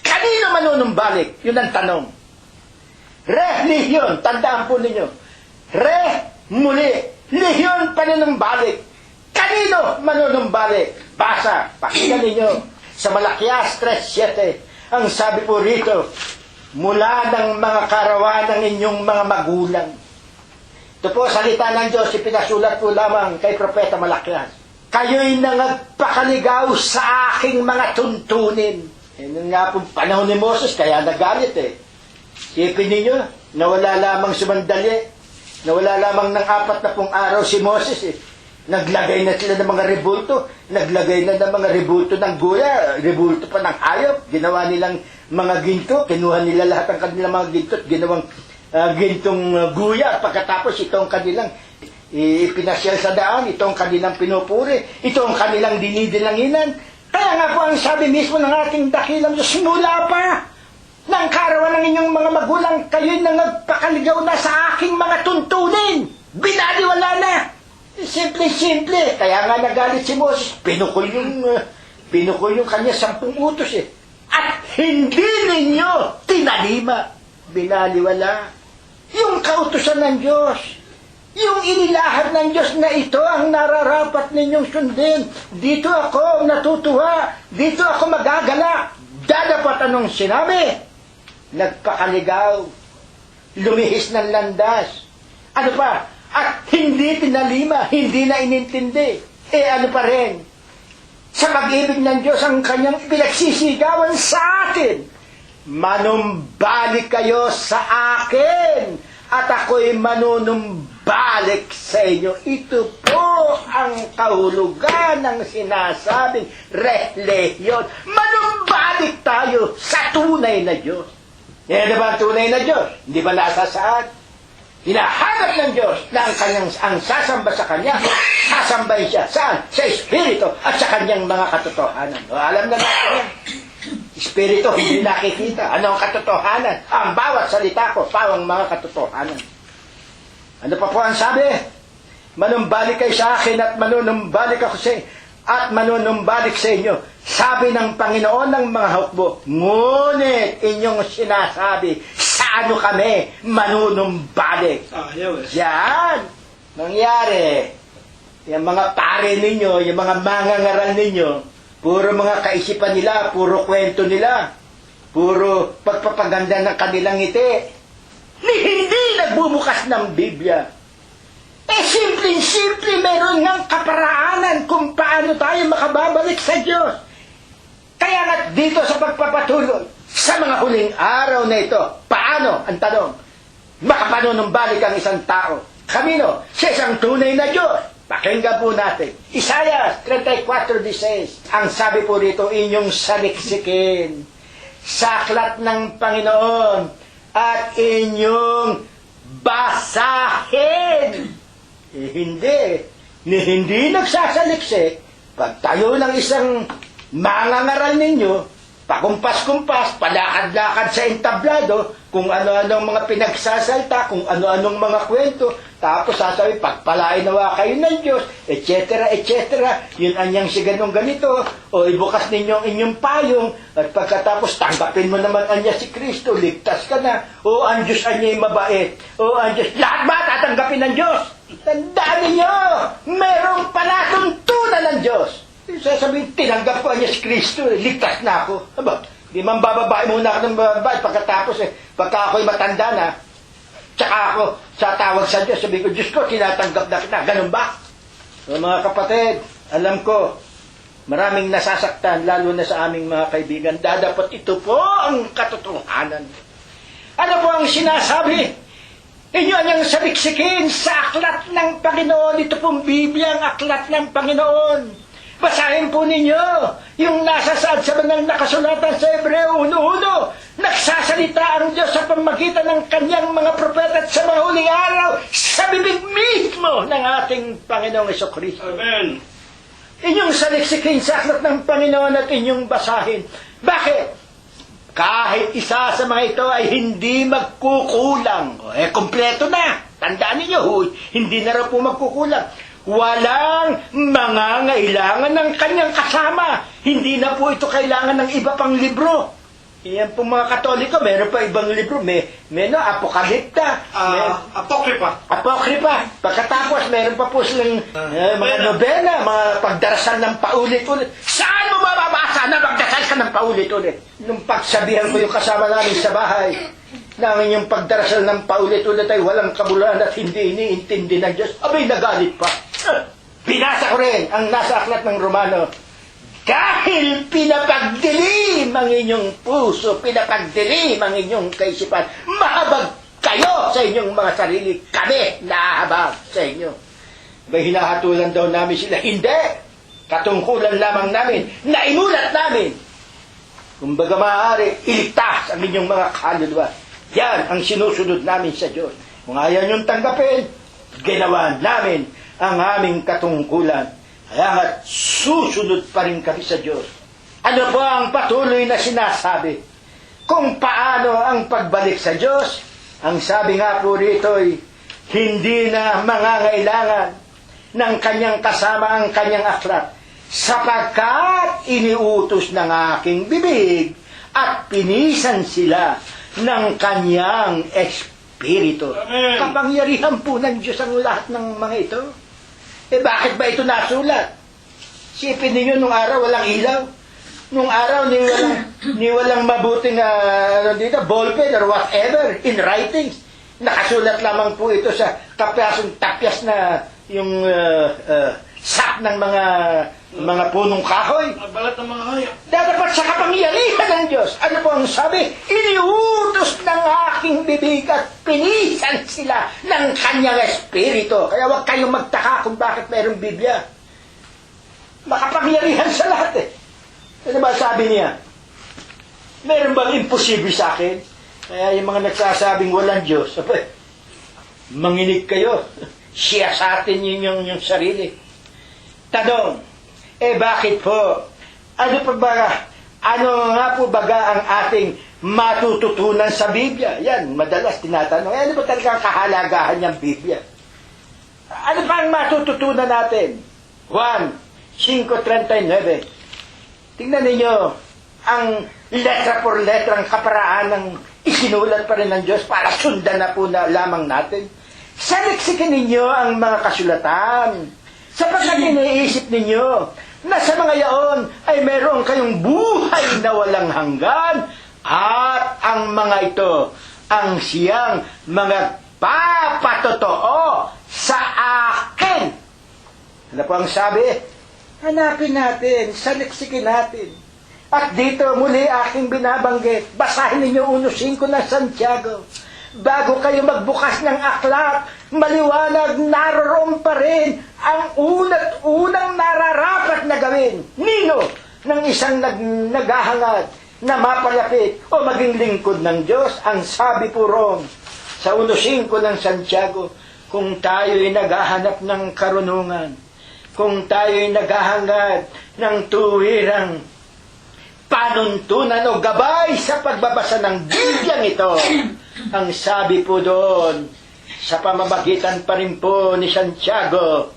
Kanino manunumbalik? Yun ang tanong. Relihiyon, tandaan po ninyo. Muli. Lihiyon, panunumbalik. Kanino manunumbalik? Basa, pakinggan ninyo. Sa Malakias 3:7, ang sabi po rito, mula ng mga karawan ng inyong mga magulang. Ito po, salita ng Diyos, ipinasulat po lamang kay Propeta Malakias. Kayo'y nagpakaligaw sa aking mga tuntunin. Yan nga po, panahon ni Moses, kaya nagalit Sipin ninyo, nawala lamang sumandali. Nawala lamang ng 40 araw si Moses Naglagay na sila ng mga rebulto. Naglagay na ng mga rebulto ng guya. Rebulto pa ng hayop. Ginawa nilang mga ginto. Kinuha nila lahat ng kanilang mga ginto at ginawang gintong guya. Pagkatapos itong kanilang ipinasyal sa daan. Itong kanilang pinupuri. Itong kanilang dinidilanginan. Kaya nga po ang sabi mismo ng ating dakilang Diyos, mula pa ng karawan ng inyong mga magulang, kayo'y nagpakaligaw na sa aking mga tuntunin. Binaliwala na. Simple-simple. Kaya nga nagalit si Moses. Pinukol yung kanya 10 utos At hindi ninyo tinalima. Binaliwala. Yung kautusan ng Diyos. Yung inilahad ng Diyos na ito ang nararapat ninyong sundin. Dito ako natutuwa. Dito ako magagala. Dadapat anong sinabi? Nagpakaligaw. Lumihis ng landas. Ano pa? At hindi tinalima, hindi na inintindi. Ano pa rin? Sa pag-ibig ng Diyos ang kanyang pinagsisigawan sa atin. Manumbalik kayo sa akin at ako'y manunumbalik sa inyo. Ito po ang kahulugan ng sinasabing relihiyon. Manumbalik tayo sa tunay na Diyos. Yan ba ang tunay na Diyos? Hindi ba nasa saan? Hinahanap ng Diyos na ang sasamba sa Kanya, sasambahin siya. Saan? Sa Espiritu at sa Kanyang mga katotohanan. Alam na natin yan. Espiritu, hindi nakikita. Ano ang katotohanan? Ang bawat salita ko, pawang mga katotohanan. Ano pa po ang sabi? Manumbalik kayo sa akin at manunumbalik ako sa manunumbalik sa inyo. Sabi ng Panginoon ng mga hukbo, ngunit inyong sinasabi, sa ano kami manunumbalik? Yan, nangyari. Yung mga pare ninyo, yung mga mangangaral ninyo, puro mga kaisipan nila, puro kwento nila, puro pagpapaganda ng kanilang ngiti. Hindi nagbubukas ng Biblia. Simple-simple, meron ngang kaparaanan kung paano tayo makababalik sa Diyos. Kaya nga dito sa pagpapatuloy, sa mga huling araw na ito, paano, ang tanong, makapanunumbalik ang isang tao? Kamino? Sa isang tunay na Diyos. Pakinggan po natin. Isaiah 34:16. Ang sabi po rito, inyong saliksikin sa aklat ng Panginoon at inyong basahin. Hindi nagsasaliksik. Pag tayo ng isang mangangaral ninyo, pakumpas-kumpas, palakad-lakad sa entablado, kung ano-anong mga pinagsasalta, kung ano-anong mga kwento, tapos sasabi, pagpalain nawa kayo ng Diyos, etc., etc., yun anyang si ganong ganito, o ibukas ninyo ang inyong payong, at pagkatapos tanggapin mo naman anya si Kristo, ligtas ka na, o ang Diyos anya'y mabait, o ang Diyos, lahat ba tatanggapin ng Diyos? Tandaan ninyo, merong palatuntunan ng Diyos. Sasabihin, tinanggap ko niya si Kristo, ligtas na ako. Aba, di man bababae muna ako ng babae pagkatapos pagka ako'y matanda na, tsaka ako sa tawag sa Diyos, sabi ko, Diyos ko, tinatanggap na kita. Ganun ba? So, mga kapatid, alam ko, maraming nasasaktan, lalo na sa aming mga kaibigan. Dapat ito po ang katotohanan. Ano po ang sinasabi? Inyo niyang saliksikin sa aklat ng Panginoon. Ito pong Biblia, ang aklat ng Panginoon. Basahin po ninyo yung nasa saad sa banal na kasulatan sa Hebreo 1:1. Nagsasalita ang Diyos sa pamagitan ng kanyang mga propeta at sa mga huling araw sa bibig mismo ng ating Panginoong Jesucristo. Amen. Inyong saliksikin sa aklat ng Panginoon at inyong basahin. Bakit? Kahit isa sa mga ito ay hindi magkukulang. Kompleto na. Tandaan ninyo, hindi na raw po magkukulang. Walang mangangailangan ng kanyang kasama. Hindi na po ito kailangan ng iba pang libro. Yan po mga Katoliko, meron pa ibang libro. May Apokalipta. Apokripa. Pagkatapos, meron pa po silang mga nobela, mga pagdarasal ng paulit-ulit. Saan mo mababasa na magdasal ka ng paulit-ulit? Nung pagsabihan ko yung kasama namin sa bahay, namin yung pagdarasal ng paulit-ulit ay walang kabuluhan at hindi iniintindi ng Diyos, abay nagalit pa. Binasa ko rin ang nasa aklat ng Romano. Dahil pinapagdilim ang inyong puso, pinapagdilim ang inyong kaisipan, mahabag kayo sa inyong mga sarili, kami nahabag sa inyo. May hinahatulan daw namin sila, hindi. Katungkulan lamang namin, naimulat namin. Kumbaga maaari, iligtas ang inyong mga kaluluwa. Yan ang sinusunod namin sa Diyos. Kung ayaw niyong tanggapin, ginawa namin ang aming katungkulan. Kaya nga, susunod pa rin kami sa Diyos. Ano po ang patuloy na sinasabi? Kung paano ang pagbalik sa Diyos, ang sabi nga po rito ay, hindi na mangangailangan ng kanyang kasama ang kanyang aklat, sapagkat iniutos ng aking bibig at pinisan sila ng kanyang espiritu. Amen. Kapangyarihan po ng Diyos ang lahat ng mga ito. Bakit ba ito nasulat? Sipin ninyo, nung araw walang ilaw. Nung araw, ni walang mabuting ballpen or whatever in writings. Nakasulat lamang po ito sa tapyas na yung sak ng mga punong kahoy. Balat ng mga hayop. Dapat sa kapangyarihan ng Diyos. Ano po ang sabi? Iniutos ng aking bibig at pinisan sila ng kanyang espiritu. Kaya huwag kayong magtaka kung bakit mayroong Biblia. Makapangyarihan sa lahat Ano ba sabi niya? Meron bang imposible sa akin? Kaya yung mga nagsasabing walang Diyos, manginig kayo. Siya sa atin yung sarili. Tanong, bakit po? Ano nga po baga ang ating matututunan sa Biblia? Yan, madalas tinatanong, ano ba talaga ang kahalagahan niyang Biblia? Ano ba ang matututunan natin? 1:5:39. Tingnan ninyo, ang letra por letra, ang kaparaan ng isinulat pa rin ng Diyos para sundan na po na lamang natin. Saliksikin ninyo ang mga kasulatan. Sapagkat iniisip ninyo na sa mga yaon ay meron kayong buhay na walang hanggan at ang mga ito ang siyang mga papatotoo sa akin. Ano po ang sabi? Hanapin natin, saliksikin natin. At dito muli aking binabanggit, basahin ninyo 1:5 ng Santiago. Bago kayo magbukas ng aklat, maliwanag naroon pa rin ang unang nararapat na gawin. Nino ng isang naghahangad na mapalapit o maging lingkod ng Diyos. Ang sabi po ron sa 1:5 ng Santiago, kung tayo'y naghahanap ng karunungan, kung tayo'y naghahangad ng tuwirang panuntunan o gabay sa pagbabasa ng Bibliang ito, ang sabi po doon, sa pamamagitan pa rin po ni Santiago,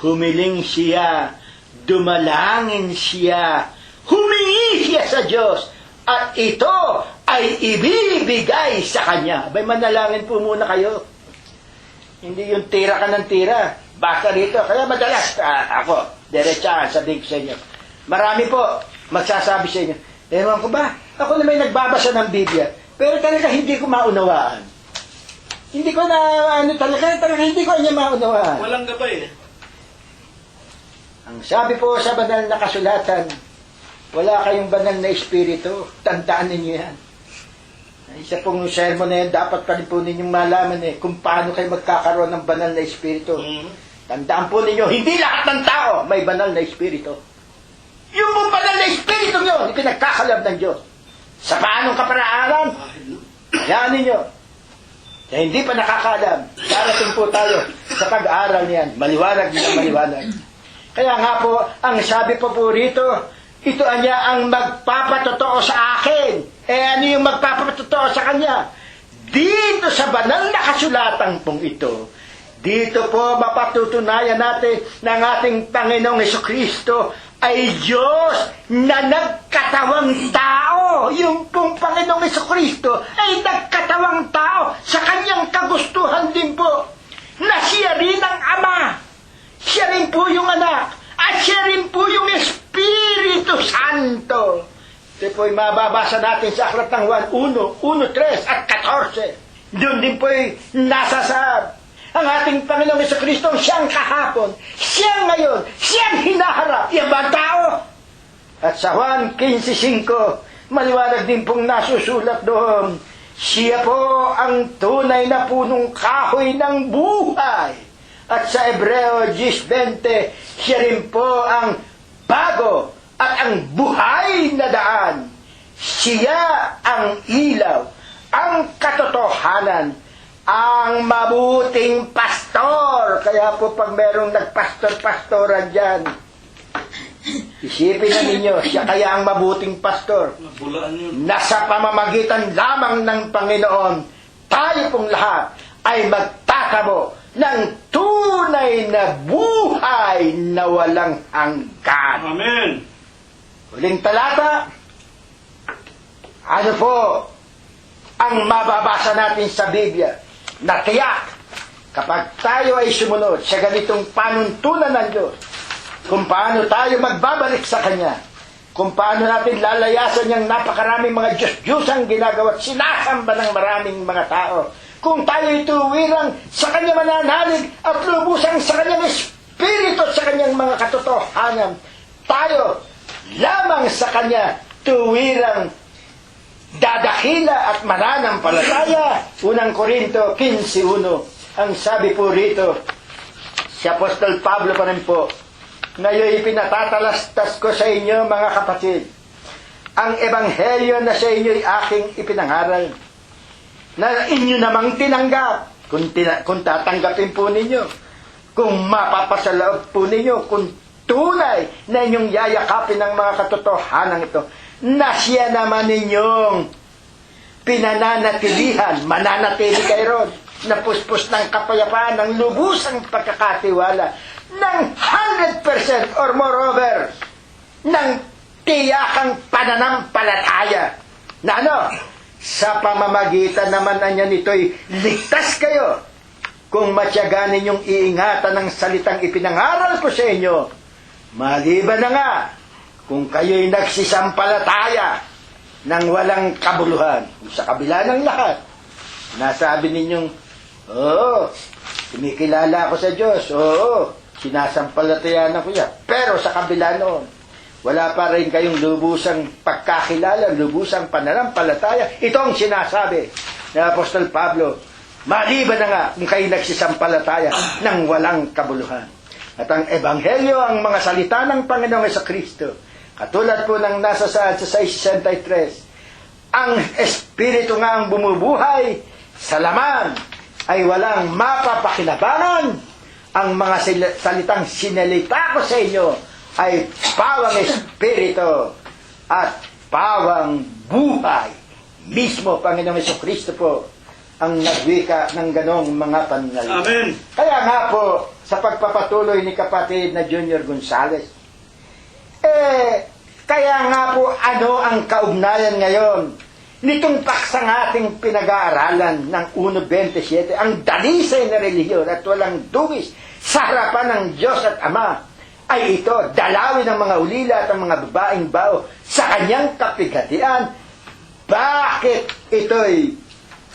humiling siya, dumalangin siya, humingi siya sa Diyos, at ito ay ibibigay sa Kanya. Abay, manalangin po muna kayo. Hindi yung tira ka ng tira. Basta rito. Kaya madalas, ako, diretsahan, sabihin ko sa inyo. Marami po magsasabi sa inyo, ewan ko ba, ako na may nagbabasa ng Biblia, pero talaga hindi ko maunawaan. Hindi ko na, talaga hindi ko niya maunawaan. Walang gabay eh. Ang sabi po sa banal na kasulatan, wala kayong banal na espiritu. Tandaan ninyo yan. Isa pong sermon na yan, dapat pa rin po ninyong malaman kung paano kayo magkakaroon ng banal na espiritu. Tandaan po ninyo, hindi lahat ng tao may banal na espiritu. Yung pong banal na espiritu nyo, ipinagkakalab ng Diyos. Sa paanong kaparaanan? Hayaan ninyo. Na hindi pa nakakalam, darating po tayo sa pag-aaral niyan. Maliwanag na maliwanag. Kaya nga po, ang sabi po rito, ito niya ang magpapatotoo sa akin. Ano yung magpapatotoo sa kanya? Dito sa banal na kasulatan pong ito, dito po mapatutunayan natin na ang ating Panginoong Hesukristo ay Diyos na nagkatawang tao. Yung pong Panginoong Hesukristo ay nagkatawang tao sa kanyang kagustuhan din po. Na siya rin ang Ama. Siya rin po yung anak. At siya rin po yung Espiritu Santo. Ito po'y mababasa natin sa Aklat ng Juan 1, 3 at 14. Doon din po'y nasasab. Ang ating Panginoong Jesucristo, siyang kahapon, siyang ngayon, siyang hinaharap, yung ba tao? At sa Juan 15:5, maliwanag din pong nasusulat doon, siya po ang tunay na punong kahoy ng buhay. At sa Hebreo 10:20, siya rin po ang bago at ang buhay na daan. Siya ang ilaw, ang katotohanan, ang mabuting pastor. Kaya po pag merong nagpastor-pastoran dyan, isipin na ninyo, siya kaya ang mabuting pastor. Nasa pamamagitan lamang ng Panginoon, tayo pong lahat ay magtatamo ng tunay na buhay na walang hanggan. Amen. Huling talata, ano po ang mababasa natin sa Biblia? Na tiyak, kapag tayo ay sumunod sa ganitong panuntunan ng Diyos, kung paano tayo magbabalik sa Kanya, kung paano natin lalayasan yung napakaraming mga Diyos-Diyosang ginagawa at sinasamba ng maraming mga tao, kung tayo ituwirang sa Kanya mananalig at lubusang sa Kanyang Espiritu at sa Kanyang mga katotohanan, tayo lamang sa Kanya tuwirang dadakila at mananampalataya. Unang Korinto 15:1. Ang sabi po rito, si Apostol Pablo pa rin po, ngayon ipinatatalastas ko sa inyo mga kapatid, ang ebanghelyo na sa inyo ay aking ipinangaral, na inyo namang tinanggap, kung tatanggapin po ninyo, kung mapapasaloob po ninyo, kung tunay na inyong yayakapin ng mga katotohanan ito, na siya naman ninyong pinananatilihan, mananatili kayo ron, na puspos ng kapayapaan, ng lubusang pagkakatiwala, ng 100% or moreover, ng tiyakang pananampalataya, na ano, sa pamamagitan naman na niya nito'y ligtas kayo, kung matyaga ninyong iingatan ng salitang ipinangaral ko sa inyo, maliban na nga, kung kayo'y nagsisampalataya ng walang kabuluhan. Kung sa kabila ng lahat, nasabi ninyong, oo, kumikilala ako sa Diyos, oo, sinasampalatayaan ko siya. Pero sa kabila noon, wala pa rin kayong lubusang pagkakilala, lubusang pananampalataya. Ito ang sinasabi ng Apostol Pablo, maliban na nga kung kayo'y nagsisampalataya ng walang kabuluhan. At ang Ebanghelyo, ang mga salita ng Panginoong Jesucristo, katulad po ng nasa sa 6:63, ang Espiritu nga ang bumubuhay, sa laman ay walang mapapakinabangan. Ang mga salitang sinalita ko sa inyo ay pawang Espiritu at pawang buhay. Mismo Panginoong Jesucristo po ang nagwika ng ganong mga pananalita. Amen. Kaya nga po, sa pagpapatuloy ni kapatid na Junior Gonzales, kaya nga po, ano ang kaugnayan ngayon nitong paksang ating pinag-aaralan ng 1.27, ang dalisay na relihiyon at walang dungis sa harapan ng Diyos at Ama ay ito, dalawin ng mga ulila at ang mga babaeng bao sa kanyang kapighatian. Bakit ito'y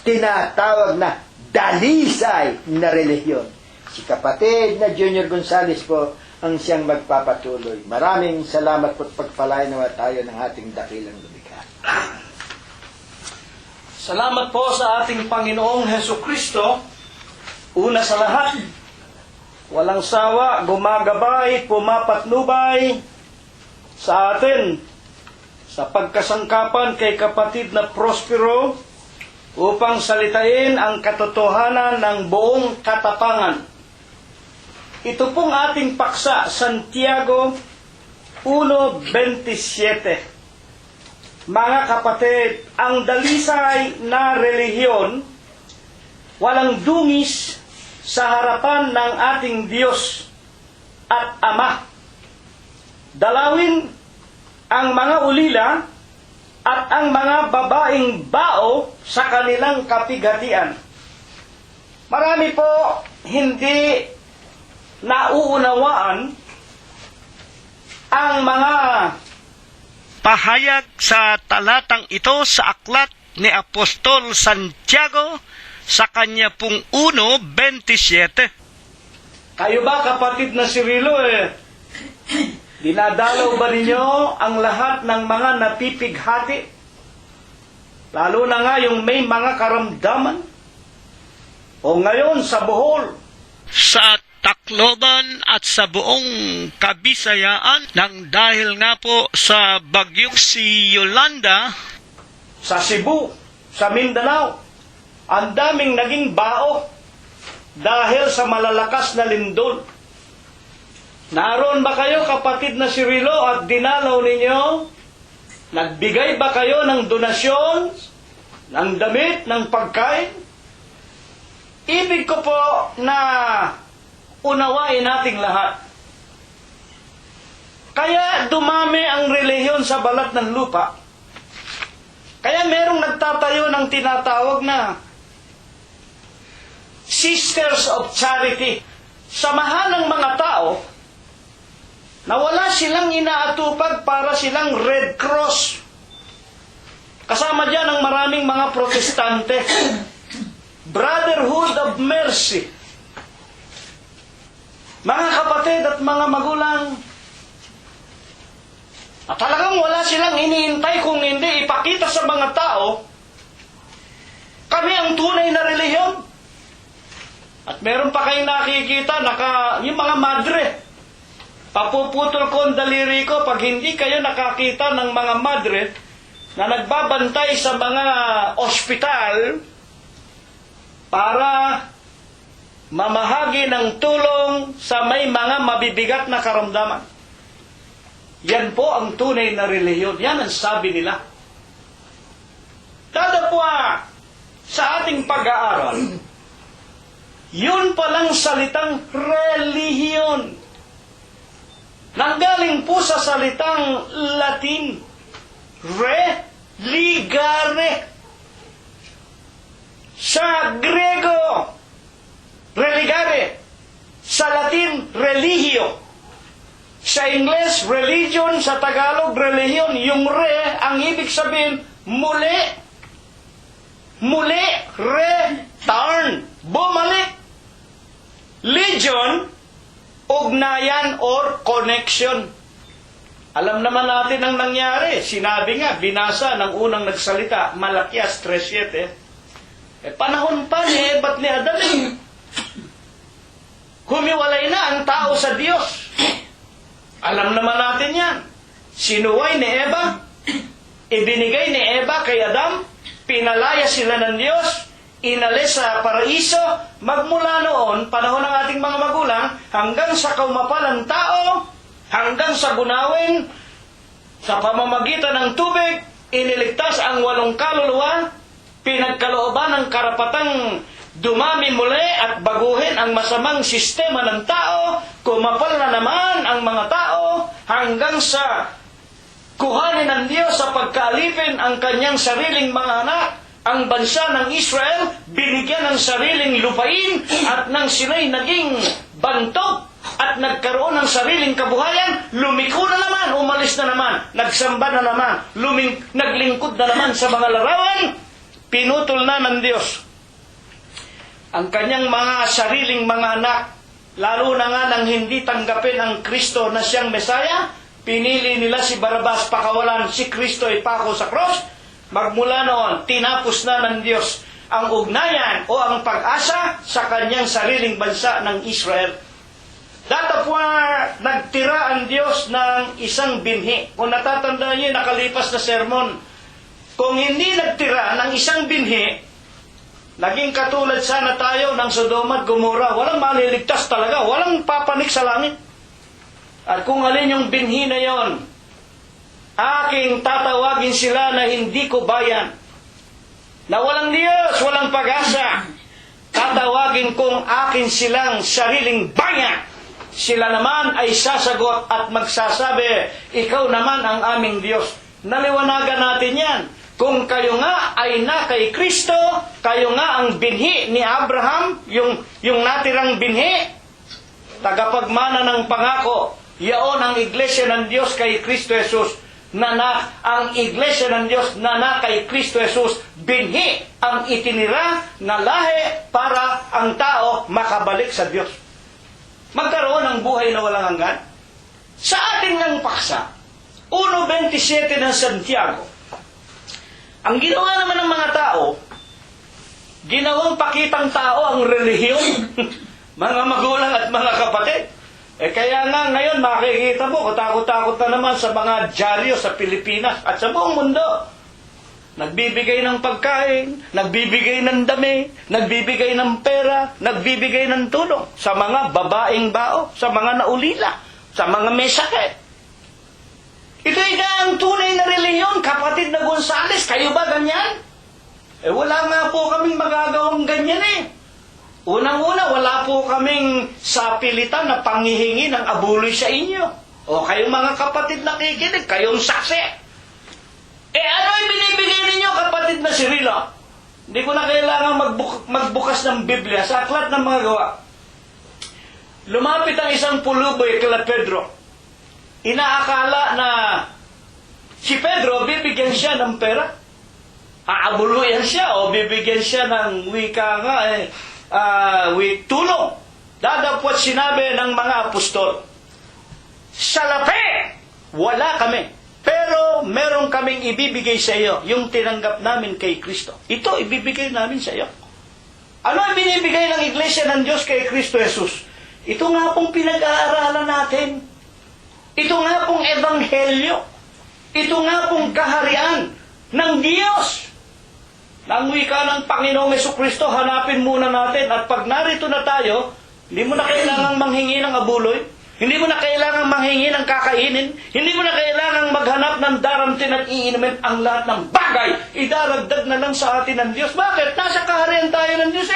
tinatawag na dalisay na relihiyon? Si kapatid na Junior Gonzales po ang siyang magpapatuloy. Maraming salamat po at pagpalain nawa tayo ng ating dakilang lumikha. Salamat po sa ating Panginoong Heso Kristo. Una sa lahat, walang sawa, gumagabay, pumapatnubay sa atin sa pagkasangkapan kay kapatid na Prospero upang salitain ang katotohanan ng buong katapangan. Ito pong ating paksa, Santiago 1.27. Mga kapatid, ang dalisay na relihiyon walang dungis sa harapan ng ating Diyos at Ama. Dalawin ang mga ulila at ang mga babaeng bao sa kanilang kapighatian. Marami po hindi nauunawaan ang mga pahayag sa talatang ito sa aklat ni Apostol Santiago sa kanya pong 1.27. Kayo ba, kapatid na Cirilo, dinadalaw ba ninyo ang lahat ng mga napipighati? Lalo na nga yung may mga karamdaman. O ngayon sa Bohol, sa Tacloban at sa buong Kabisayaan nang dahil nga po sa bagyong si Yolanda, sa Cebu, sa Mindanao, ang daming naging bao dahil sa malalakas na lindol. Naroon ba kayo, kapatid na Cirilo, at dinalaw ninyo? Nagbigay ba kayo ng donasyon, ng damit, ng pagkain? Ibig ko po na unawain nating lahat. Kaya dumami ang relihiyon sa balat ng lupa. Kaya merong nagtatayo ng tinatawag na Sisters of Charity. Samahan ng mga tao na wala silang inaatupag para silang Red Cross. Kasama dyan ang maraming mga protestante. Brotherhood of Mercy. Mga kapatid at mga magulang, at talagang wala silang iniintay kung hindi ipakita sa mga tao, kami ang tunay na relihiyon. At meron pa kayong nakikita, yung mga madre, papuputol ko ang daliri ko pag hindi kayo nakakita ng mga madre na nagbabantay sa mga ospital para mamahagi ng tulong sa may mga mabibigat na karamdaman. Yan po ang tunay na relihiyon. Yan ang sabi nila. Dadapwa sa ating pag-aaral, yun palang salitang relihiyon. Nanggaling po sa salitang Latin, religare. Sa Grego, religare. Sa Latin, religio. Sa Ingles, religion. Sa Tagalog, relihiyon. Yung re, ang ibig sabihin, muli. Muli, return. Bumalik. Legion, ugnayan or connection. Alam naman natin ang nangyari. Sinabi nga, binasa ng unang nagsalita, Malakias 3:7. Panahon pa ni Eva at ni Adam. Humiwalay na ang tao sa Diyos. Alam naman natin yan. Sinuway ni Eva, ibinigay ni Eva kay Adam, pinalaya sila ng Diyos, inalis sa paraiso, magmula noon, panahon ng ating mga magulang, hanggang sa kaumapalan ng tao, hanggang sa gunawin, sa pamamagitan ng tubig, iniligtas ang 8 kaluluwa, pinagkalooban ng karapatang dumami muli at baguhin ang masamang sistema ng tao, kumapal na naman ang mga tao, hanggang sa Kuhanin ng Diyos sa pagkaalipin ang kanyang sariling mga anak, ang bansa ng Israel, binigyan ng sariling lupain at nang sila'y naging bantog at nagkaroon ng sariling kabuhayan, lumiko na naman, umalis na naman, nagsamba na naman, naglingkod na naman sa mga larawan, pinutol na ng Diyos ang kanyang mga sariling mga anak, lalo na nga nang hindi tanggapin ang Kristo na siyang Mesaya. Pinili nila si Barabas, pakawalan, si Kristo ay pako sa cross. Magmula noon, tinapos na ng Diyos ang ugnayan o ang pag-asa sa kanyang sariling bansa ng Israel. Datapwa, nagtira ang Diyos ng isang binhi. Kung natatandaan niyo, nakalipas na sermon, kung hindi nagtira ng isang binhi, naging katulad sana tayo ng Sodoma at Gomorrah. Walang maliligtas talaga. Walang papanik sa langit. At kung alin yung binhi na yon, aking tatawagin sila na hindi ko bayan. Na walang Diyos, walang pag-asa. Tatawagin kong akin silang sariling bayan. Sila naman ay sasagot at magsasabi, ikaw naman ang aming Diyos. Naliwanagan natin yan. Kung kayo nga ay na kay Kristo, kayo nga ang binhi ni Abraham, yung natirang binhi, tagapagmana ng pangako, yaon ang iglesia ng Diyos kay Kristo Jesus, ang iglesia ng Diyos na kay Kristo Jesus, binhi ang itinira na lahi para ang tao makabalik sa Diyos. Magkaroon ng buhay na walang hanggan. Sa ating ng paksa, 1.27 ng Santiago, ang ginawa naman ng mga tao, ginawang pakitang tao ang relihiyon, mga magulang at mga kapatid. Kaya nga ngayon makikita mo, katakot-takot na naman sa mga dyaryo sa Pilipinas at sa buong mundo. Nagbibigay ng pagkain, nagbibigay ng dami, nagbibigay ng pera, nagbibigay ng tulong sa mga babaeng bao, sa mga naulila, sa mga may sakit. Ito ang tunay na relihiyon, kapatid na Gonzales. Kayo ba ganyan? Wala nga po kaming magagawang ganyan eh. Unang-una, wala po kaming sapilitan na panghihingi ng abuloy sa inyo. O kayong mga kapatid na kikinig, kayong saksi. Ano yung binibigay ninyo, kapatid na Cirilo? Hindi ko na kailangan magbukas ng Biblia sa aklat ng mga gawa. Lumapit ang isang puluboy kila Pedro. Inaakala na si Pedro, bibigyan siya ng pera. Aabuluyan siya o bibigyan siya ng tulong. Dadapwat sinabi ng mga apostol, sa lapi, wala kami. Pero meron kaming ibibigay sa iyo, yung tinanggap namin kay Kristo. Ito, ibibigay namin sa iyo. Ano ang binibigay ng Iglesia ng Diyos kay Kristo Jesus? Ito nga pong pinag-aaralan natin. Ito nga pong ebanghelyo. Ito nga pong kaharian ng Diyos. Nang wika ng Panginoong Jesucristo, hanapin muna natin. At pag narito na tayo, hindi mo na kailangang manghingi ng abuloy. Hindi mo na kailangang manghingi ng kakainin. Hindi mo na kailangang maghanap ng daramtin at iinumin. Ang lahat ng bagay, idaragdag na lang sa atin ng Diyos. Bakit? Nasa kaharian tayo ng Diyos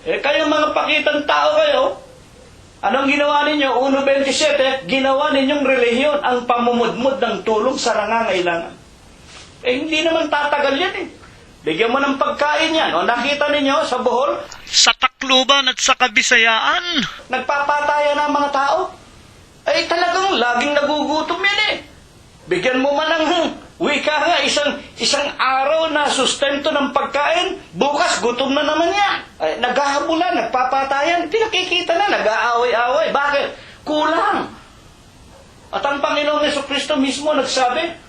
kayong mga pakitang tao kayo, anong ginawa ninyo? 1.27, ginawa ninyong relihiyon ang pamumudmud ng tulong sa nangangailangan. Hindi naman tatagal yan Bigyan mo ng pagkain yan. O nakita ninyo sa Bohol, Sa Tacloban at sa Kabisayaan, nagpapataya na ang mga tao. Talagang laging nagugutom yan Bigyan mo man ng wika nga, isang araw na sustento ng pagkain, bukas gutom na naman yan. Naghahabulan, nagpapatayan, pinakikita na, nag-aaway-aaway. Bakit? Kulang. At ang Panginoong Jesucristo mismo nagsabi,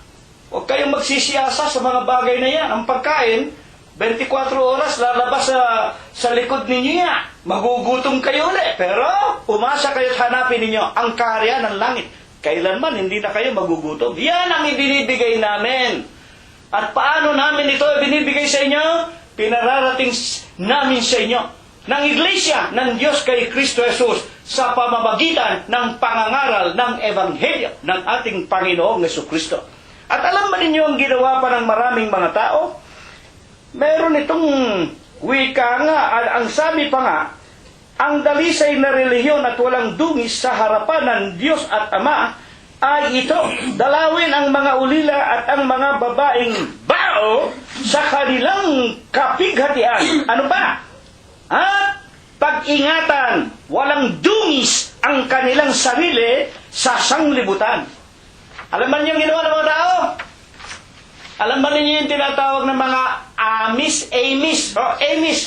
huwag kayong magsisiyasa sa mga bagay na yan. Ang pagkain, 24 oras lalabas sa likod ninyo yan. Magugutom kayo ulit. Pero umasa kayo at hanapin ninyo ang kaharian ng langit. Kailanman hindi na kayo magugutom. Yan ang ibinibigay namin. At paano namin ito ibinibigay sa inyo? Pinararating namin sa inyo ng Iglesia ng Diyos kay Kristo Jesus sa pamamagitan ng pangangaral ng Ebanghelyo ng ating Panginoong Jesucristo. At alam ba ninyo ang ginawa pa ng maraming mga tao? Meron itong wika nga, ang sabi pa nga, ang dalisay na relihiyon at walang dungis sa harapan ng Diyos at Ama, ay ito, dalawin ang mga ulila at ang mga babaeng bao sa kanilang kapighatian. Ano ba? At pag-ingatan, walang dungis ang kanilang sarili sa sanglibutan. Alam ba niyo yung ginawa ng mga tao? Alam ba niyo yung tinatawag ng mga Amis? Amis.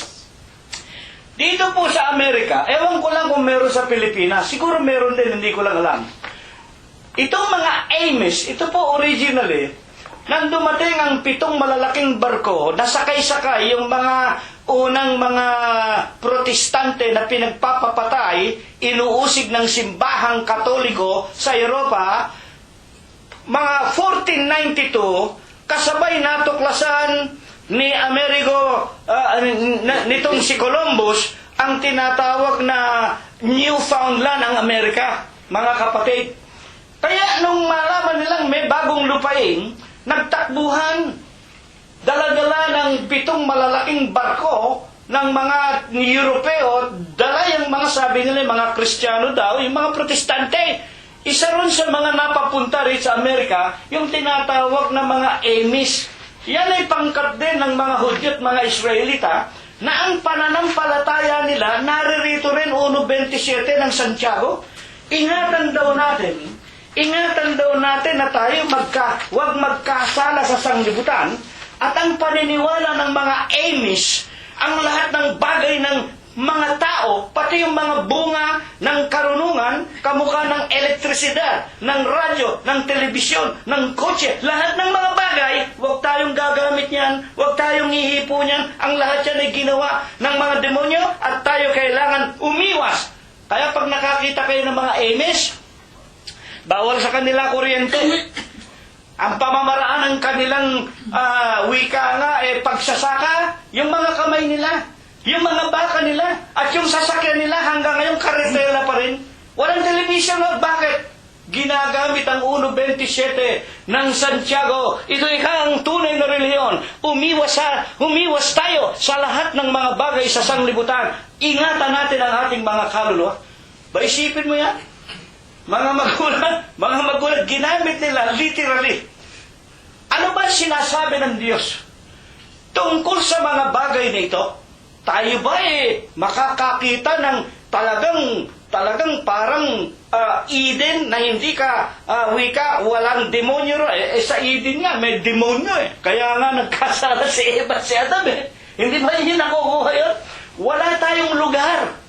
Dito po sa Amerika, ewan ko lang kung meron sa Pilipinas. Siguro meron din, hindi ko lang alam. Itong mga Amis, ito po originally, nang dumating ang 7 malalaking barko, nasakay-sakay yung mga unang mga protestante na pinagpapapatay, inuusig ng simbahang katoliko sa Europa, mga 1492, kasabay natuklasan ni Amerigo, nitong si Columbus, ang tinatawag na Newfoundland ang Amerika, mga kapatid. Kaya nung malaman nilang may bagong lupain, nagtakbuhan, dala-dala ng 7 malalaking barko ng mga Europeo, dala yung mga sabi nila, mga Kristiyano daw, yung mga Protestante. Isa ron sa mga napapunta rin sa Amerika, yung tinatawag na mga Amis. Yan ay pangkat din ng mga Hudyo at mga Israelita, na ang pananampalataya nila naririto rin 1.27 ng Santiago. Ingatan daw natin na tayo huwag magkasala sa sanglibutan, at ang paniniwala ng mga Amis, ang lahat ng bagay ng mga tao, pati yung mga bunga ng karunungan, kamukha ng elektrisidad, ng radyo, ng telebisyon, ng kotse, lahat ng mga bagay, huwag tayong gagamit niyan, huwag tayong ihipo niyan, ang lahat yan ay ginawa ng mga demonyo at tayo kailangan umiwas. Kaya pag nakakita kayo ng mga Amis, bawal sa kanila kuryente. Ang pamamaraan ng kanilang wika nga, pagsasaka, yung mga kamay nila, yung mga baka nila, at yung sasakyan nila hanggang ngayon karetela pa rin. Walang television. Bakit? Ginagamit ang 1.27 ng Santiago. Ito ang tunay na reliyon. Umiwas tayo sa lahat ng mga bagay sa sanglibutan. Ingatan natin ang ating mga kaluluwa. Ba, isipin mo yan? Mga magulang, ginamit nila literally. Ano ba sinasabi ng Diyos tungkol sa mga bagay na ito? Tayo ba makakakita ng talagang parang Eden na hindi ka walang demonyo? Sa Eden nga may demonyo Kaya nga nagkasala si Eva at si Adam Hindi ba yun nakukuha yun? Wala tayong lugar.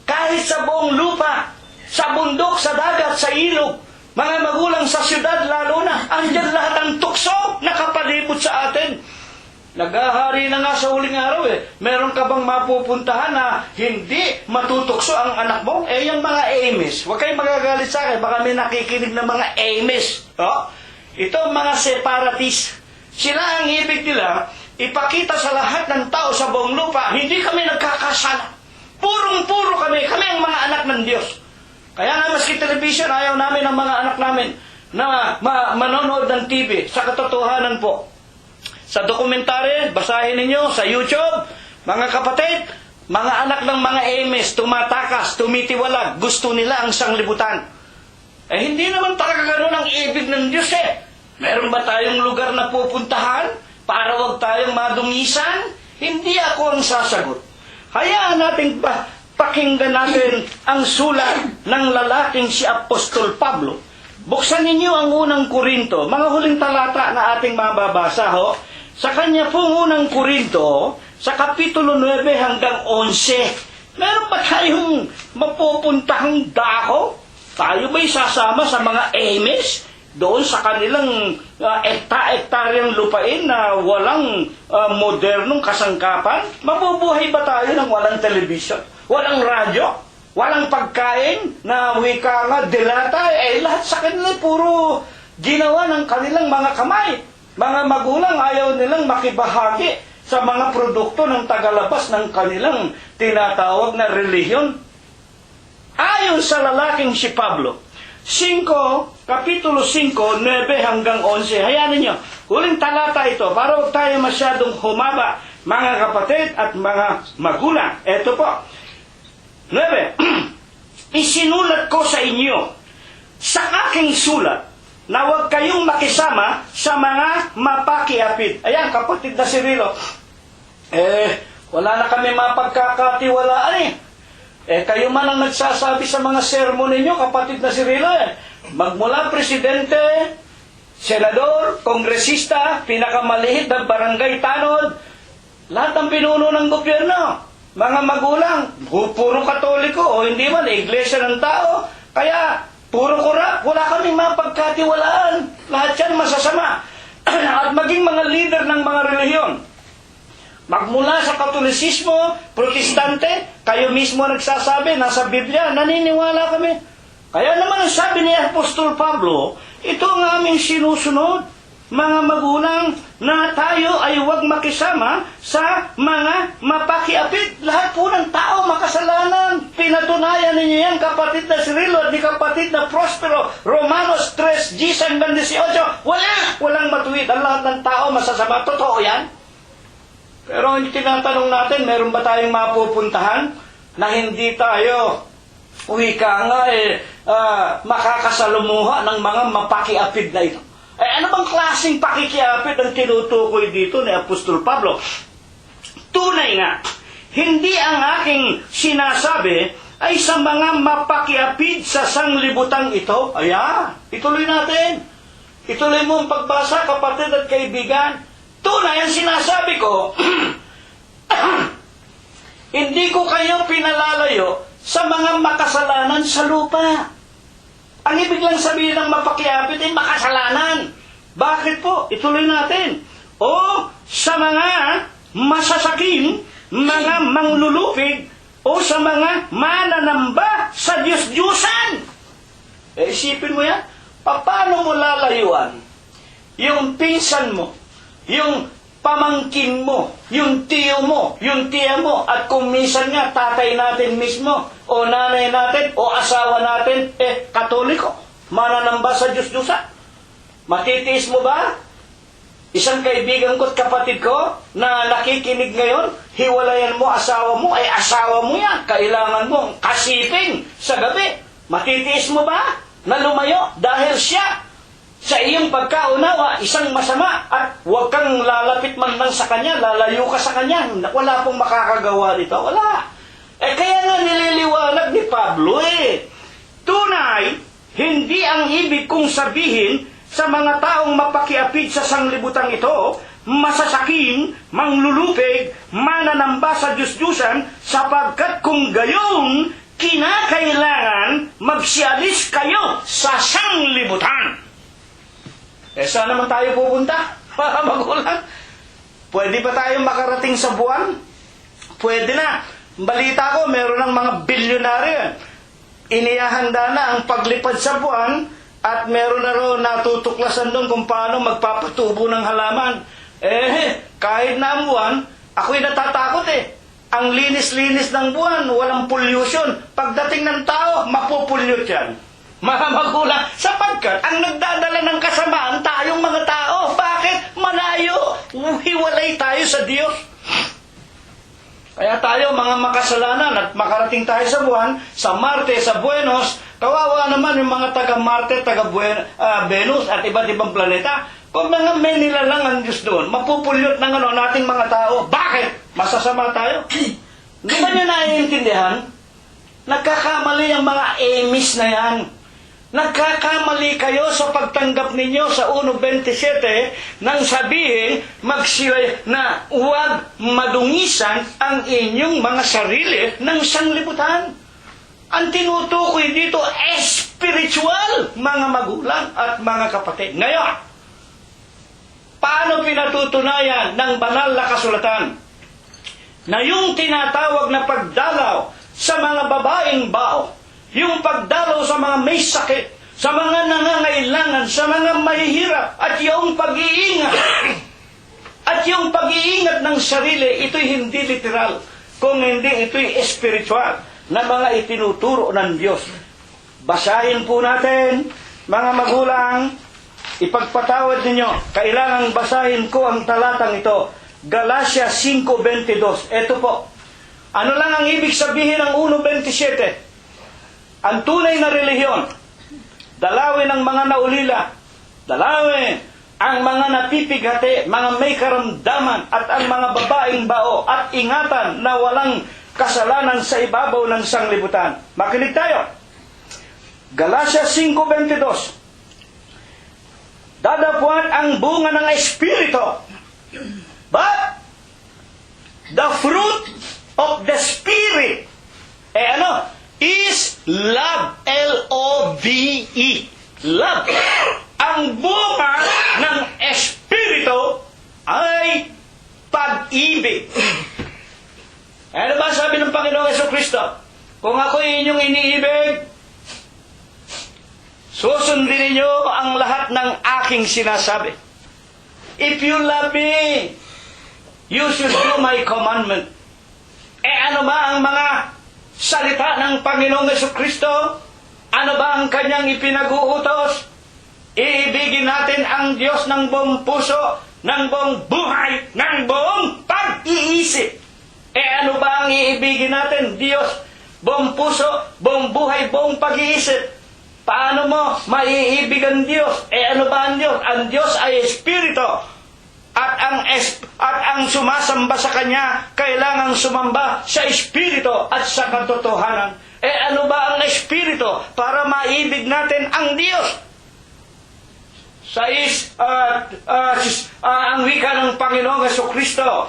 Kahit sa buong lupa, sa bundok, sa dagat, sa ilog, mga magulang sa syudad lalo na, andyan lahat ang tukso nakapalibot sa atin. Naghahari na nga sa huling araw Meron ka bang mapupuntahan na hindi matutukso ang anak mo? Yung mga Amis. Huwag kayong magagalit sa akin. Baka may nakikinig ng mga Amis. Ito mga separatist. Sila ang ibig nila, ipakita sa lahat ng tao sa buong lupa, hindi kami nagkakasala. Purong-puro kami. Kami ang mga anak ng Diyos. Kaya nga maski television, ayaw namin ng mga anak namin na manonood ng TV. Sa katotohanan po, sa dokumentary, basahin ninyo sa YouTube, mga kapatid, mga anak ng mga Amis, tumatakas, tumitiwalag, gusto nila ang sanglibutan. Hindi naman talaga ganoon ang ibig ng Diyos Meron ba tayong lugar na pupuntahan para wag tayong madungisan? Hindi ako ang sasagot. Hayaan natin pakinggan natin ang sulat ng lalaking si Apostol Pablo. Buksan ninyo ang unang Korinto, mga huling talata na ating mababasa Sa kanya pong unang Korinto, sa kapitulo 9 hanggang 11, meron ba tayong mapupuntahang dako? Tayo ba'y sasama sa mga Amis? Doon sa kanilang ektaryang lupain na walang modernong kasangkapan? Mabubuhay ba tayo ng walang television? Walang radyo? Walang pagkain na wika nga delata? Lahat sa kanila puro ginawa ng kanilang mga kamay. Mga magulang ayaw nilang makibahagi sa mga produkto ng tagalabas ng kanilang tinatawag na relihiyon. Ayon sa lalaking si Pablo, Kapitulo 5, 9 hanggang 11. Hayaan ninyo, huling talata ito para huwag tayo masyadong humaba, mga kapatid at mga magulang. Ito po, 9. Isinulat ko sa inyo sa aking sulat na huwag kayong makisama sa mga mapakiapid. Ayan, kapatid na Cirilo, wala na kami mapagkakatiwalaan kayo man ang nagsasabi sa mga sermon ninyo, kapatid na Cirilo, magmula presidente, senador, kongresista, pinakamaliit na barangay tanod, lahat ng pinuno ng gobyerno, mga magulang, puro katoliko o hindi man, iglesia ng tao, kaya puro kurap, wala kaming mapagkatiwalaan. Lahat yan masasama. At maging mga leader ng mga relihiyon, magmula sa Katolisismo, Protestante, kayo mismo nagsasabi, nasa Biblia, naniniwala kami. Kaya naman ang sabi ni Apostol Pablo, ito ang aming sinusunod, mga magulang, na tayo ay huwag makisama sa mga mapakiapid. Lahat po ng tao makasalanan. Pinatunayan ninyo yan, kapatid na Cirilo at ni kapatid na Prospero. Romanos 3:10-18. Walang matuwid. Ang lahat ng tao masasama. Totoo yan. Pero hindi tinatanong natin, meron ba tayong mapupuntahan na hindi tayo, makakasalumuha ng mga mapakiapid na ito? Ano bang klaseng pakikiapid ang tinutukoy dito ni Apostol Pablo? Tunay nga, hindi ang aking sinasabi ay sa mga mapakiapid sa sanglibutang ito. Ituloy natin. Ituloy mo ang pagbasa, kapatid at kaibigan. Tunay ang sinasabi ko, hindi ko kayo pinalalayo sa mga makasalanan sa lupa. Ang ibig lang sabihin ng mapakiapid ay makasalanan. Bakit po? Ituloy natin. O sa mga masasakim, mga manglulupig, o sa mga mananamba sa Diyos-Diyusan. Isipin mo yan. Paano mo lalayuan yung pinsan mo, yung pamangkin mo, yung tiyo mo, yung tiya mo, at kung minsan nga tatay natin mismo, o nanay natin, o asawa natin, Katoliko, mananamba sa Diyos-Diyusan. Matitiis mo ba? Isang kaibigan ko at kapatid ko na nakikinig ngayon, hiwalayan mo asawa mo, asawa mo yan. Kailangan mo kasiping sa gabi. Matitiis mo ba na lumayo dahil siya sa iyong pagkaunawa, isang masama, at huwag kang lalapit man lang sa kanya, lalayo ka sa kanya. Wala pong makakagawa dito. Wala. Kaya nga nililiwanag ni Pablo tunay, hindi ang ibig kong sabihin sa mga taong mapakiapid sa sanglibutang ito, masasakim, manglulupig, mananamba sa Diyos-Diyusan, sapagkat kung gayong kinakailangan magsialis kayo sa sanglibutan. Saan naman tayo pupunta? Mga magulang. Pwede ba tayo makarating sa buwan? Pwede na. Balita ko, meron ng mga bilyonaryo. Inihahanda na ang paglipad sa buwan at meron na rin natutuklasan doon kung paano magpapatubo ng halaman. Kahit na ang buwan, ako'y natatakot Ang linis-linis ng buwan, walang pollution. Pagdating ng tao, mapupulyot yan. Mga magulang, sapagkat ang nagdadala ng kasamaan tayong mga tao. Bakit? Malayo. Hiwalay tayo sa Diyos. Kaya tayo, mga makasalanan, at makarating tayo sa buwan, sa Marte, sa Buenos, kawawa naman yung mga taga-Marte, taga-Venus, at iba't ibang planeta. Kung mga may nilalang ang Diyos doon, mapupulyot ng nating mga tao. Bakit? Masasama tayo. Hindi ba nyo naiintindihan? Nagkakamali ang mga emis na yan. Nagkakamali kayo sa pagtanggap ninyo sa 1.27 nang sabihin na huwag madungisan ang inyong mga sarili ng sanglibutan. Ang tinutukoy dito, spiritual, mga magulang at mga kapatid. Ngayon, paano pinatutunayan ng banal na kasulatan na yung tinatawag na pagdalaw sa mga babaeng bao, yung pagdalaw sa mga may sakit, sa mga nangangailangan, sa mga mahihirap, at yung pag-iingat. At yung pag-iingat ng sarili, ito'y hindi literal. Kung hindi, ito'y spiritual na mga itinuturo ng Diyos. Basahin po natin, mga magulang, ipagpatawad ninyo, kailangang basahin ko ang talatang ito. Galatia 5:22. Ito po. Ano lang ang ibig sabihin ng 1:27? Ang tunay na relihiyon dalawin ang mga naulila, dalawin ang mga napipighati, mga may karamdaman, at ang mga babaeng bao, at ingatan na walang kasalanan sa ibabaw ng sanglibutan. Makinig tayo. Galatia 5:22. Dadapuan ang bunga ng Espiritu. But the fruit of the Spirit is love. L-O-V-E. Love. Ang bunga ng Espiritu ay pag-ibig. Ano ba sabi ng Panginoong Jesucristo? Kung ako inyong iniibig, susundin ninyo ang lahat ng aking sinasabi. If you love me, you should do my commandment. Ano ba ang mga salita ng Panginoong Jesucristo? Ano ba ang kanyang ipinag-uutos? Iibigin natin ang Diyos ng buong puso, ng buong buhay, ng buong pag-iisip. Ano ba ang iibigin natin? Diyos, buong puso, buong buhay, buong pag-iisip. Paano mo maiibig ang Diyos? Ano ba ang Diyos? Ang Diyos ay Espiritu. At ang sumasamba sa Kanya, kailangang sumamba sa Espiritu at sa katotohanan. Ano ba ang Espiritu? Para maibig natin ang Diyos. Ang wika ng Panginoong Jesucristo,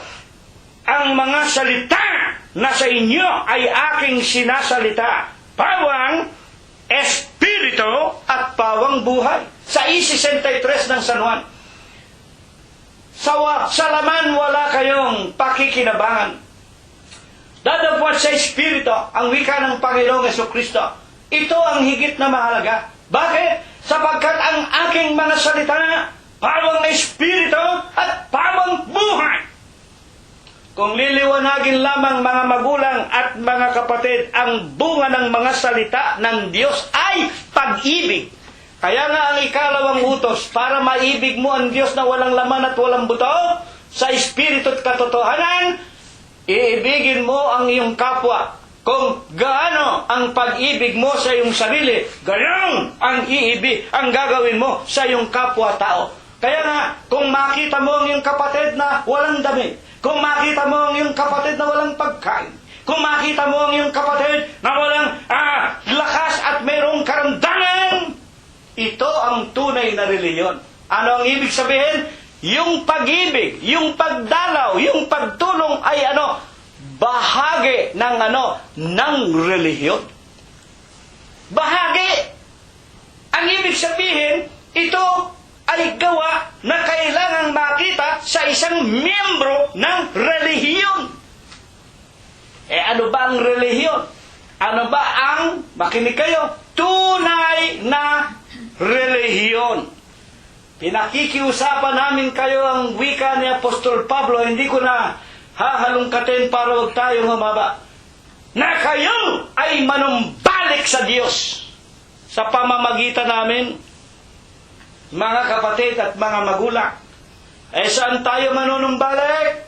ang mga salita na sa inyo ay aking sinasalita. Pawang Espiritu at pawang buhay. Sa 63 ng San Juan. Sa laman wala kayong pakikinabangan. Dadapuan sa Espiritu, ang wika ng Panginoong Jesucristo. Ito ang higit na mahalaga. Bakit? Sapagkat ang aking mga salita, pawang Espiritu at pawang buhay. Kung liliwanagin lamang mga magulang at mga kapatid, ang bunga ng mga salita ng Diyos ay pag-ibig. Kaya nga ang ikalawang utos, para maibig mo ang Diyos na walang laman at walang buto, sa Espiritu at katotohanan, iibigin mo ang iyong kapwa. Kung gaano ang pag-ibig mo sa iyong sarili, gayon ang gagawin mo sa iyong kapwa-tao. Kaya nga, kung makita mo ang iyong kapatid na walang damit, kung makita mo ang iyong kapatid na walang pagkain, kung makita mo ang iyong kapatid na walang lakas at mayroong karamdaman, ito ang tunay na reliyon. Ano ang ibig sabihin? Yung pag-ibig, yung pagdalaw, yung pagtulong ay bahagi ng relihiyon. Bahagi. Ang ibig sabihin, ito ay gawa na kailangang makita sa isang miyembro ng relihiyon. Ano ba ang relihiyon? Ano ba ang, makinig kayo, tunay na relihiyon? Pinakikiusapan namin kayo ang wika ni Apostol Pablo, hindi ko na hahalungkatin para huwag tayong humaba, na kayo ay manumbalik sa Diyos sa pamamagitan namin, mga kapatid at mga magulang. Saan tayo manunumbalik?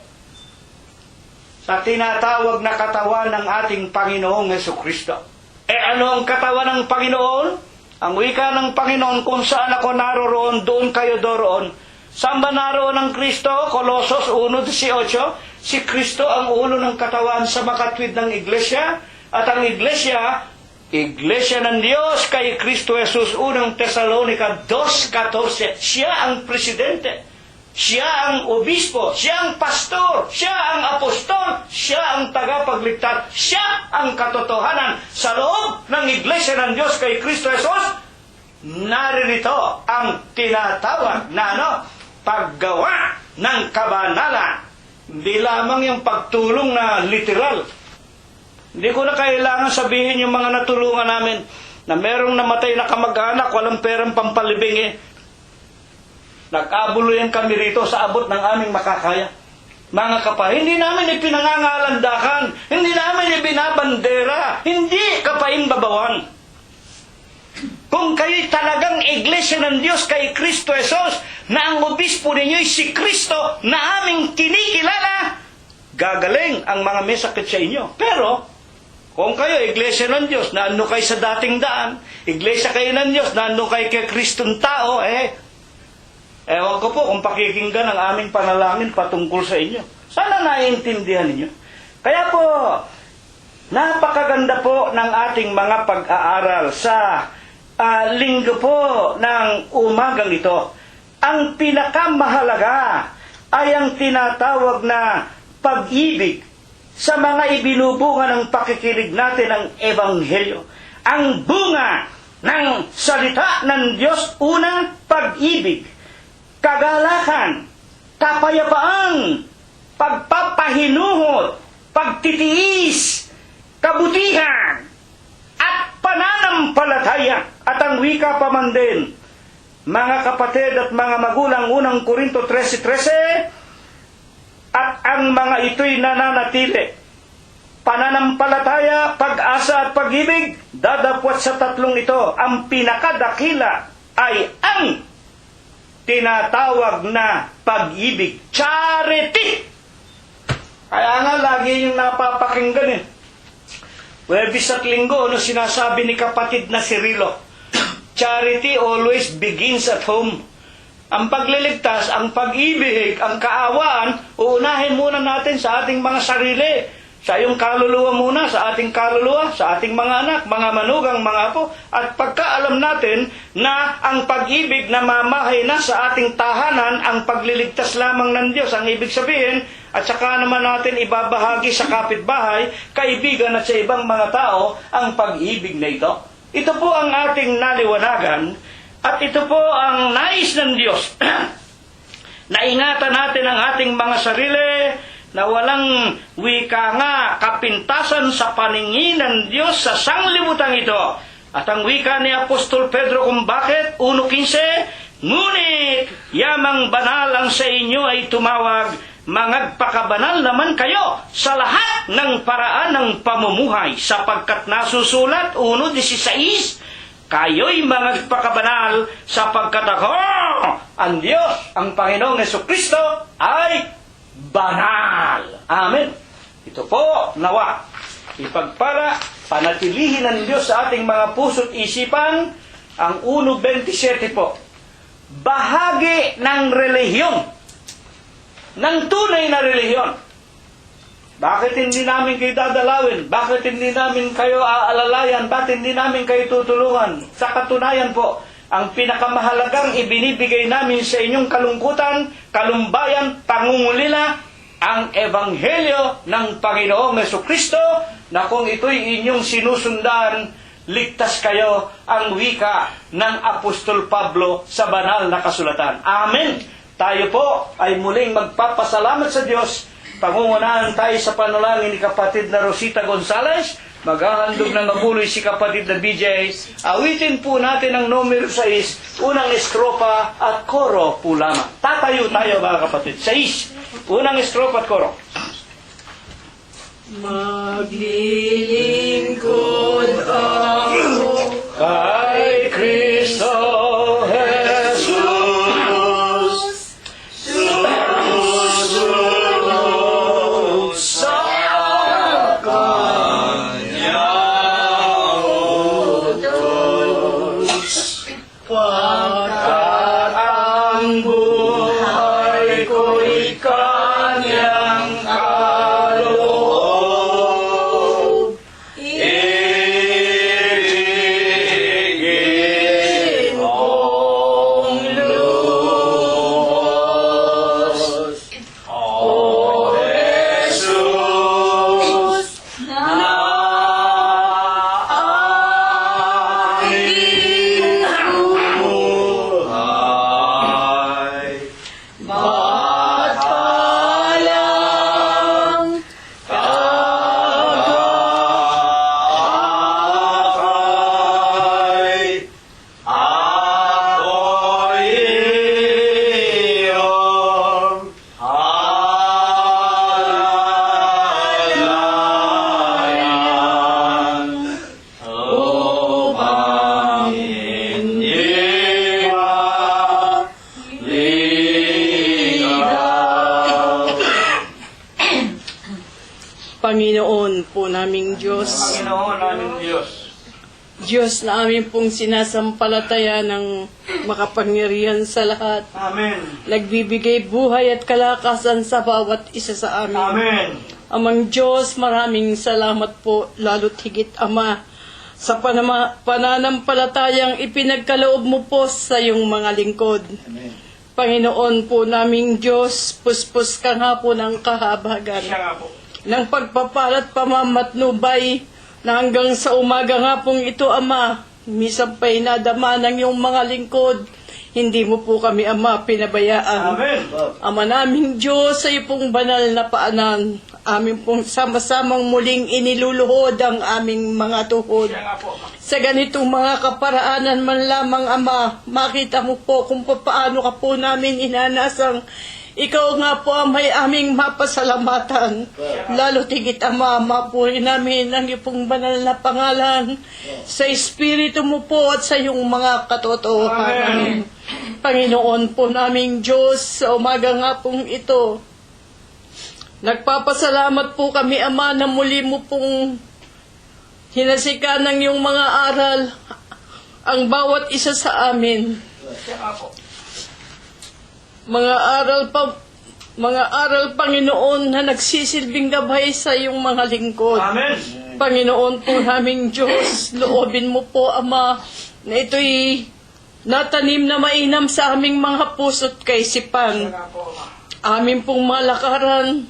Sa tinatawag na katawan ng ating Panginoong Jesucristo. Ano ang katawan ng Panginoon? Ang wika ng Panginoon, kung saan ako naroroon, doon kayo doroon. Saan ba naroon ang Kristo? Colosos 1:18. Si Kristo ang ulo ng katawan sa makatwid ng iglesia. At ang iglesia ng Diyos kay Kristo Jesus. 1 Tesalonica 2:14. Siya ang presidente. Siya ang obispo. Siya ang pastor. Siya ang apostol. Siya ang tagapagligtas. Siya ang katotohanan. Sa loob ng iglesia ng Diyos kay Kristo Jesus, naririto ang tinatawag na paggawa ng kabanalan. Hindi lamang yung pagtulong na literal. Hindi ko na kailangan sabihin yung mga natulungan namin na merong namatay na kamag-anak, walang perang pampalibing Nag-abuluyan kami rito sa abot ng aming makakaya. Mga kapatid, hindi namin ipinangangalandakan, hindi namin ibinabandera, hindi kapaimbabawan. Kung kayo'y talagang iglesia ng Diyos kay Kristo Jesus, na ang obispo ninyo'y si Kristo na aming kinikilala, gagaling ang mga may sakit sa inyo. Pero, Kung kayo, iglesia ng Diyos, naano kayo sa dating daan, iglesia kayo ng Diyos, naano kayo kay Kristong tao, ewan ko po kung pakikinggan ang aming panalangin patungkol sa inyo. Sana naiintindihan ninyo. Kaya po, napakaganda po ng ating mga pag-aaral sa linggo po ng umagang ito. Ang pinakamahalaga ay ang tinatawag na pag-ibig sa mga ibinubunga ng pakikinig natin ng Ebanghelyo. Ang bunga ng salita ng Diyos, una, pag-ibig, kagalakan, kapayapaan, pagpapahinuhot, pagtitiis, kabutihan, at pananampalataya. At ang wika pa man din, mga kapatid at mga magulang, unang Korinto 13:13, at ang mga ito'y nananatili. Pananampalataya, pag-asa at pag-ibig, dadapwat sa tatlong ito. Ang pinakadakila ay ang tinatawag na pag-ibig. Charity! Kaya nga lagi yung napapakinggan Webis at Linggo, sinasabi ni kapatid na Cirilo? Charity always begins at home. Ang pagliligtas, ang pag-ibig, ang kaawaan, uunahin muna natin sa ating mga sarili. Sa iyong kaluluwa muna, sa ating kaluluwa, sa ating mga anak, mga manugang, mga apo. At pagkaalam natin na ang pag-ibig na mamahay na sa ating tahanan, ang pagliligtas lamang ng Diyos, ang ibig sabihin, at saka naman natin ibabahagi sa kapitbahay, kaibigan at sa ibang mga tao, ang pag-ibig na ito. Ito po ang ating naliwanagan. At ito po ang nais ng Diyos. Naingatan natin ang ating mga sarili na walang wika nga kapintasan sa paningin ng Diyos sa sanglibutan ito. At ang wika ni Apostol Pedro kung bakit, 1:15, ngunit yamang banal ang sa inyo ay tumawag, mangagpakabanal naman kayo sa lahat ng paraan ng pamumuhay, sapagkat nasusulat, 1:16, kayo'y magpakabanal sapagkat ako, ang Diyos, ang Panginoong Jesucristo, ay banal. Amen. Ito po, nawa, ipagpala, panatilihin ng Diyos sa ating mga puso't isipan, ang 1:27 po. Bahagi ng relihiyon, ng tunay na relihiyon. Bakit hindi namin kayo dadalawin? Bakit hindi namin kayo aalalayan? Bakit hindi namin kayo tutulungan? Sa katunayan po, ang pinakamahalagang ibinibigay namin sa inyong kalungkutan, kalumbayan, pangungulila, ang Ebanghelyo ng Panginoong Jesucristo, na kung ito'y inyong sinusundan, ligtas kayo, ang wika ng Apostol Pablo sa banal na kasulatan. Amen! Tayo po ay muling magpapasalamat sa Diyos. Pangungunahan tayo sa panalangin ni kapatid na Rosita Gonzales. Maghahandog ng mabuloy si kapatid na BJ. Awitin po natin ang numero 6, unang estropa at koro po lamang. Tatayo tayo mga kapatid. 6, unang estropa at koro. Maglilingkod ako Kay Kristo Panginoon po naming Diyos, Panginoon naming Diyos, Diyos na amin pong sinasampalataya ng makapangyarihan sa lahat, Amen. nagbibigay buhay at kalakasan sa bawat isa sa amin. Amen. Amang Diyos, maraming salamat po, lalo't higit Ama, sa pananampalatayang ipinagkaloob mo po sa iyong mga lingkod. Panginoon po naming Diyos, puspos ka nga po ng kahabagan, Siya nga po. ng pagpapalat pamamatnubay, na hanggang sa umaga nga pong ito, Ama, minsan pa'y nadama ng iyong mga lingkod, hindi mo po kami, Ama, pinabayaan. Amen. Ama naming Diyos, sa iyo pong banal na paanan, amin pong sama-samang muling iniluluhod ang aming mga tuhod. Siya nga po. Sa ganitong mga kaparaanan man lamang, Ama, makita mo po kung paano ka po namin inanasang ikaw nga po ang may aming mapasalamatan. Lalo tigit, Ama, mapuri namin ang iyong banal na pangalan sa Espiritu mo po at sa iyong mga katotohanan. Panginoon po naming Diyos, sa umaga nga pong ito, nagpapasalamat po kami, Ama, na muli mo pong hinasikan ng iyong mga aral ang bawat isa sa amin. Siya nga po. Mga aral, Panginoon, na nagsisilbing gabay sa iyong mga lingkod. Amen. Panginoon po naming Diyos, loobin mo po, Ama, na ito'y natanim na mainam sa aming mga puso't kaisipan. Siya nga po, Ama. Amin pong malakaran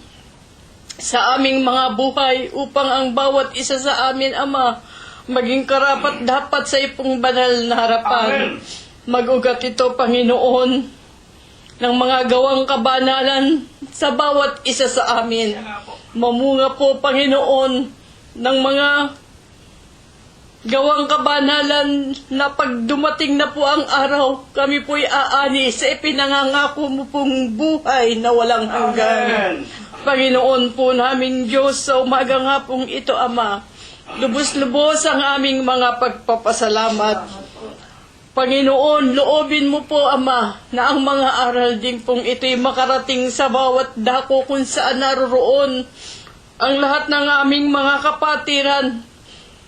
sa aming mga buhay upang ang bawat isa sa amin, Ama, maging karapat dapat sa ipong banal na harapan. Amen. Mag-ugat ito, Panginoon, ng mga gawang kabanalan sa bawat isa sa amin. Siya nga po. Mamunga po, Panginoon, ng mga gawang kabanalan na pag dumating na po ang araw, kami po'y aani sa ipinangangako mo pong buhay na walang hanggan. Amen. Panginoon po naming Diyos, sa umaga nga pong ito, Ama, lubos-lubos ang aming mga pagpapasalamat. Panginoon, loobin mo po, Ama, na ang mga aral din pong ito'y makarating sa bawat dako kung saan naroroon ang lahat ng aming mga kapatiran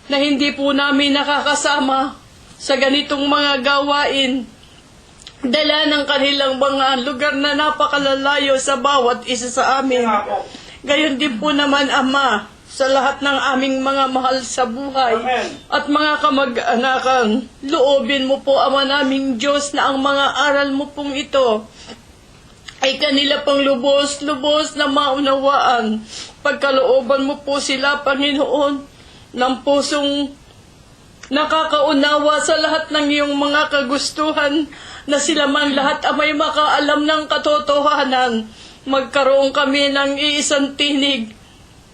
na hindi po namin nakakasama sa ganitong mga gawain. Dala ng kanilang mga lugar na napakalalayo sa bawat isa sa amin. Siya nga po. Gayon din po naman, Ama, sa lahat ng aming mga mahal sa buhay Amen. at mga kamag-anakan. Loobin mo po, Ama naming Diyos, na ang mga aral mo pong ito ay kanila pang lubos-lubos na maunawaan. Pagkalooban mo po sila, Panginoon, ng pusong nakakaunawa sa lahat ng iyong mga kagustuhan, na sila man lahat ay may makaalam ng katotohanan. Magkaroon kami ng iisang tinig,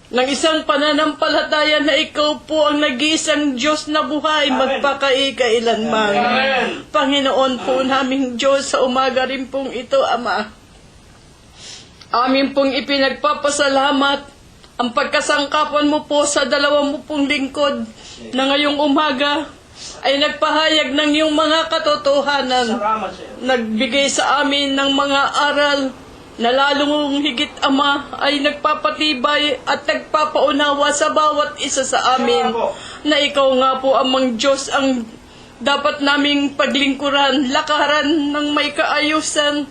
ng isang pananampalataya na ikaw po ang nag-iisang Diyos na buhay magpakailanman. Amen. Panginoon po naming Diyos, sa umaga rin pong ito, Ama, amin pong ipinagpapasalamat ang pagkasangkapan mo po sa dalawa mo pong lingkod na ngayong umaga ay nagpahayag ng iyong mga katotohanan, Salamat sa iyo. nagbigay sa amin ng mga aral na lalong higit, Ama, ay nagpapatibay at nagpapaunawa sa bawat isa sa amin na ikaw nga po, Amang Diyos, ang dapat naming paglingkuran, lakaran ng may kaayusan.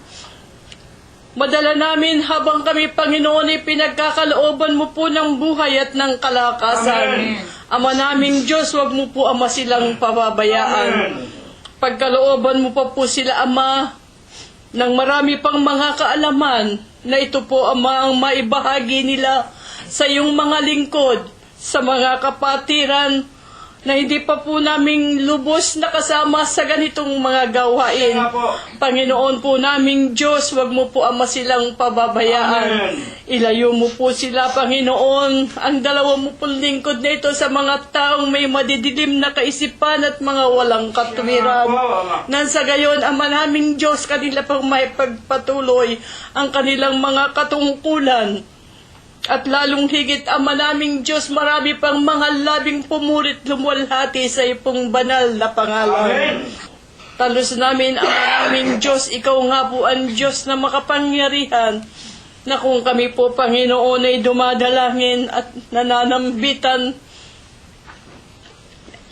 Madala namin habang kami, Panginoon, ay pinagkakalooban mo po ng buhay at ng kalakasan. Amen. Ama naming Diyos, wag mo po, Ama, silang pababayaan. Amen. Pagkalooban mo pa po sila, Ama, ng marami pang mga kaalaman na ito po, Ama, ang maibahagi nila sa iyong mga lingkod, sa mga kapatiran na hindi pa po naming lubos nakasama sa ganitong mga gawain. Siya nga po. Panginoon po naming Diyos, wag mo po, Ama, silang pababayaan. Amen. Ilayo mo po sila, Panginoon, ang dalawa mo pong lingkod na ito sa mga taong may madidilim na kaisipan at mga walang katwiran. Siya nga po, Ama. Nang sa gayon, Ama naming Diyos, kanila pang may pagpatuloy ang kanilang mga katungkulan. At lalong higit, Ama naming Diyos, marami pang mga labing pumulit lumuwalhati sa iyong banal na pangalan. Amen. Talos namin, Ama naming Diyos, ikaw nga po ang Diyos na makapangyarihan na kung kami po, Panginoon, ay dumadalangin at nananambitan,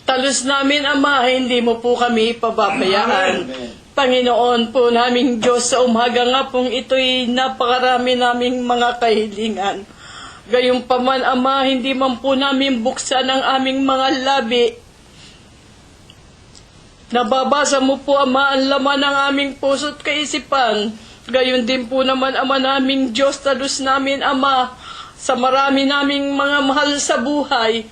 talos namin, Ama, hindi mo po kami pababayaan. Panginoon po naming Diyos, sa umaga nga pong ito'y napakarami naming mga kahilingan. Gayunpaman, Ama, hindi man po namin buksan ang aming mga labi. Nababasa mo po, Ama, ang laman ng aming puso't kaisipan. Gayon din po naman, Ama naming Diyos, talos namin, Ama, sa marami naming mga mahal sa buhay,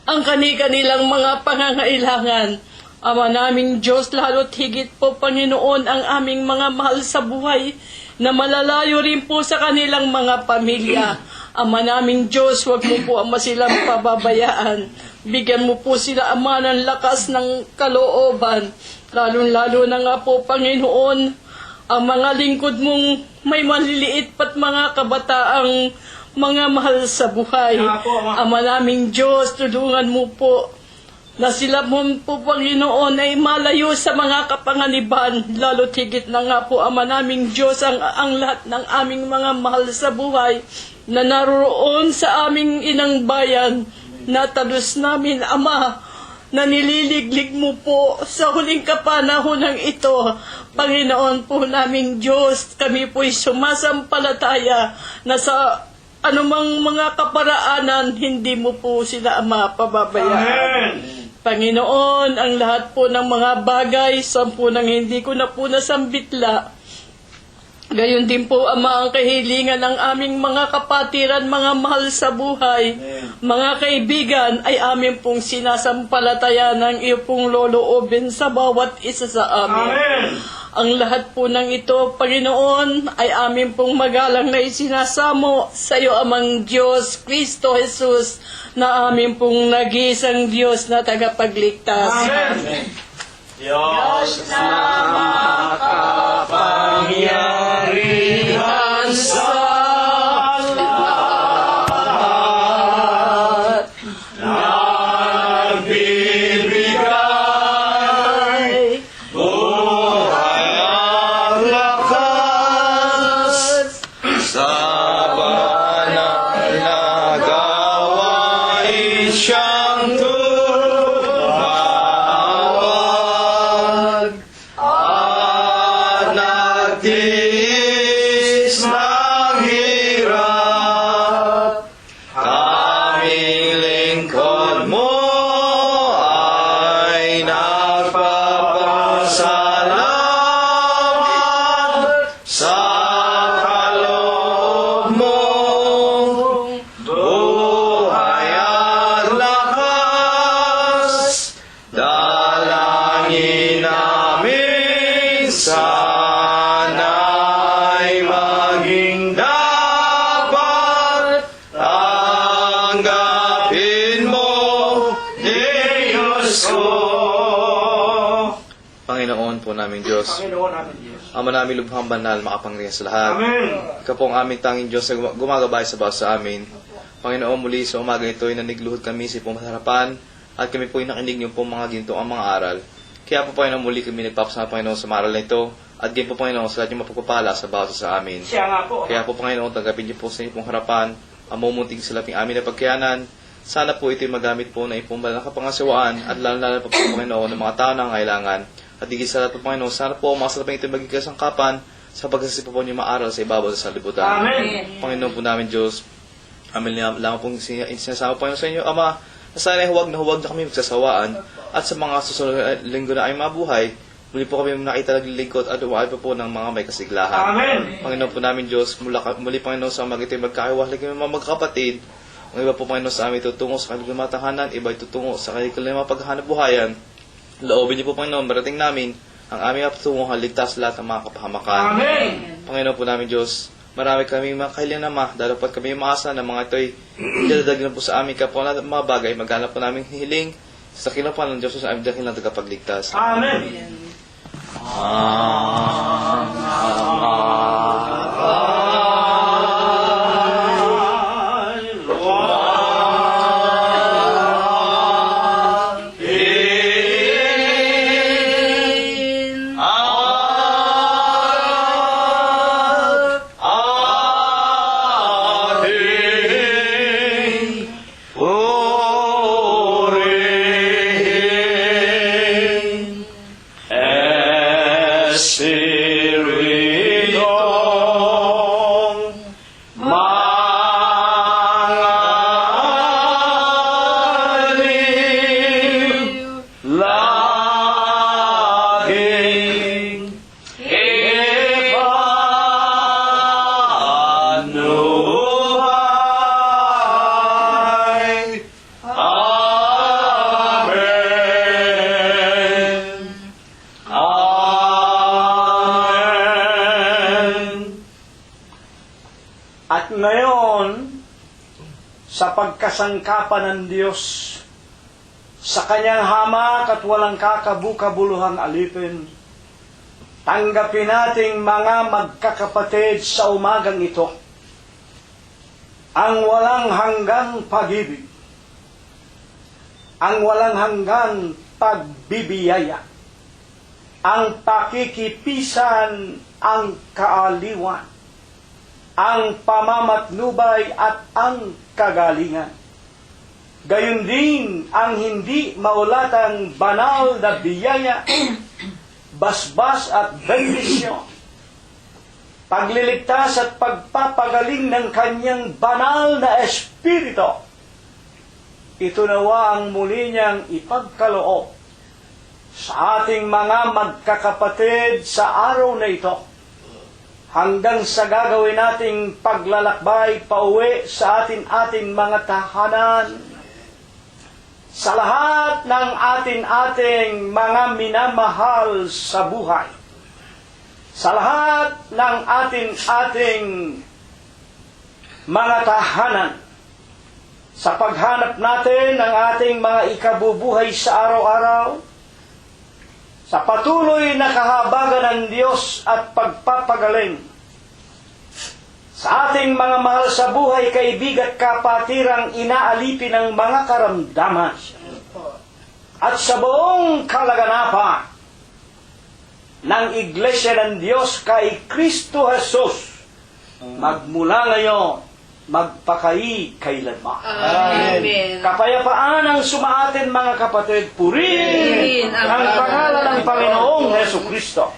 ang kani-kanilang mga pangangailangan. Ama naming Diyos, lalo't higit po, Panginoon, ang aming mga mahal sa buhay na malalayo rin po sa kanilang mga pamilya. Ama naming Diyos, huwag mo po, Ama, silang pababayaan. Bigyan mo po sila, Ama, ng lakas ng kalooban. Lalo-lalo na nga po, Panginoon, ang mga lingkod mong may maliliit pat mga kabataang mga mahal sa buhay. Ama naming Diyos, tulungan mo po na sila mo po, Panginoon, ay malayo sa mga kapanganiban. Lalo tigit na nga po, Ama naming Diyos, ang lahat ng aming mga mahal sa buhay na naroon sa aming inang bayan, na talos namin, Ama, na nililiglig mo po sa huling kapanahon ng ito. Panginoon po naming Diyos, kami po'y sumasampalataya na sa anumang mga kaparaanan, hindi mo po sila, Ama, pababayaan. Panginoon, ang lahat po ng mga bagay, sampu nang hindi ko na po nasambitla. Gayon din po, Ama, ang kahilingan ng aming mga kapatiran, mga mahal sa buhay, mga kaibigan, ay amin pong sinasampalataya ng iyo pong loloobin sa bawat isa sa amin. Ang lahat po ng ito, Panginoon, ay amin pong magalang na isinasamo sa iyo, Amang Diyos, Kristo Jesus, na amin pong nag-iisang Diyos na tagapagligtas. Amen. Diyos na makapangyarihan sa lahat, nagbibigay buhay at lakas sa banal na gawain siyang tumawag at nagtiis ng hirap. Kaming lingkod mo ay nagpapasalamat sa kaloob mong buhay at lakas. Dalangin namin sana'y maging dapat tanggapin mo, Diyos ko. Panginoon po namin Diyos, Panginoon namin Diyos. Ama namin lubhang banal, makapangyarihan sa lahat. Amen. Ikaw po ang aming tanging Diyos na gumagabay sa bawat sa amin. Panginoon, muli sa umaga ito ay nanigluhod kami sa ipong harapan at kami po ay nakinig niyo po mga ginto ang mga aral. Kaya po, Panginoon, muli kami nagpapasama, Panginoon, sa mga aral na ito at gayon po, Panginoon, sa lahat yung mapagpapala sa bawat sa amin. Siya nga po. Kaya po, Panginoon, tanggapin niyo po sa ipong harapan ang mumunting silaping amin na pagkayanan. Sana po ito'y magamit po na ipong banal na kapangasawaan at lalo-lalo po, Panginoon, ng mga tao na kailangan. At higit sa lahat po, Panginoon, sana po ang mga salaping ito'y maging kasangkapan sa pagsasipa po niyo maaral sa ibabaw sa libutan. Amen. Panginoon po namin Diyos, amin lang pong sinasama po sa inyo, Ama, na sana huwag na kami magsasawaan at sa mga susunod na linggo na ay mabuhay, muli po kami nakita naglilingkod at umaay pa po ng mga may kasiglahan. Amen. Panginoon po namin Diyos, muli Panginoon sa umaga ito'y magkakahiwalay kami mga magkapatid. Ang iba po Panginoon sa amin tutungo sa kanilang mga tahanan, iba ay tutungo sa kanilang mga paghahanap buhayan. Loobin niyo po Panginoon, marating namin ang aming patungo ligtas lahat ng mga kapahamakan. Amen. Panginoon po namin Diyos, marami kami mga kahilingan Ama, dahil pat kami maasa na mga ito'y idadagdag na po sa aming kapwa na mga bagay, maghanap po namin hiling sa kinapan ng Diyos sa aming dakilang tagapagligtas. Amen. At ngayon, sa pagkasangkapan ng Diyos, sa kanyang hamak at walang kakabukabuluhang alipin, tanggapin nating mga magkakapatid sa umagang ito ang walang hanggang pag-ibig, ang walang hanggang pagbibiyaya, ang pakikipisan, ang kaaliwan, ang pamamatnubay at ang kagalingan. Gayon din ang hindi maulatang banal na biyaya, basbas at bendisyon, pagliligtas at pagpapagaling ng kanyang banal na espiritu. Ito nawa ang muli niyang ipagkaloob sa ating mga magkakapatid sa araw na ito, hanggang sa gagawin nating paglalakbay pauwi sa ating mga tahanan, sa lahat ng ating mga minamahal sa buhay, sa lahat ng ating mga tahanan, sa paghanap natin ng ating mga ikabubuhay sa araw-araw, sa patuloy na kahabagan ng Diyos at pagpapagaling sa ating mga mahal sa buhay, kaibigan at kapatirang inaalipin ng mga karamdaman, at sa buong kalaganapan ng Iglesia ng Diyos kay Kristo Jesus, magmula ngayon, magpakai kailanman. Amen. Kapayapaan ang sumaatin, mga kapatid. Purihin ang pangalan ng Panginoong Heso Kristo.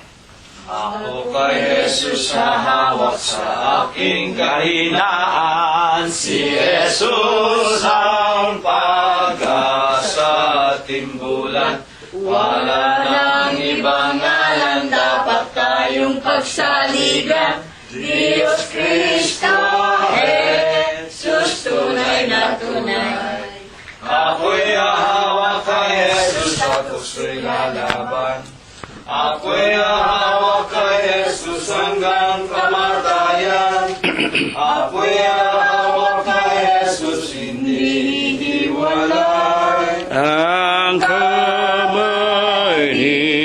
Ako kay Jesus hahawak sa aking kahinaan, si Jesus ang pag-asa at timbulan. Wala nang ibang ngalan dapat tayong pagsaligan. Diyos Kristo, Jesus, tunay na tunay. Ako'y hahawak kay Jesus at gusto'y lalaban. Ako'y hahawak kay Jesus hanggang kamatayan. Ako'y hahawak kay Jesus, hindi hiwalay. Ang kamay ni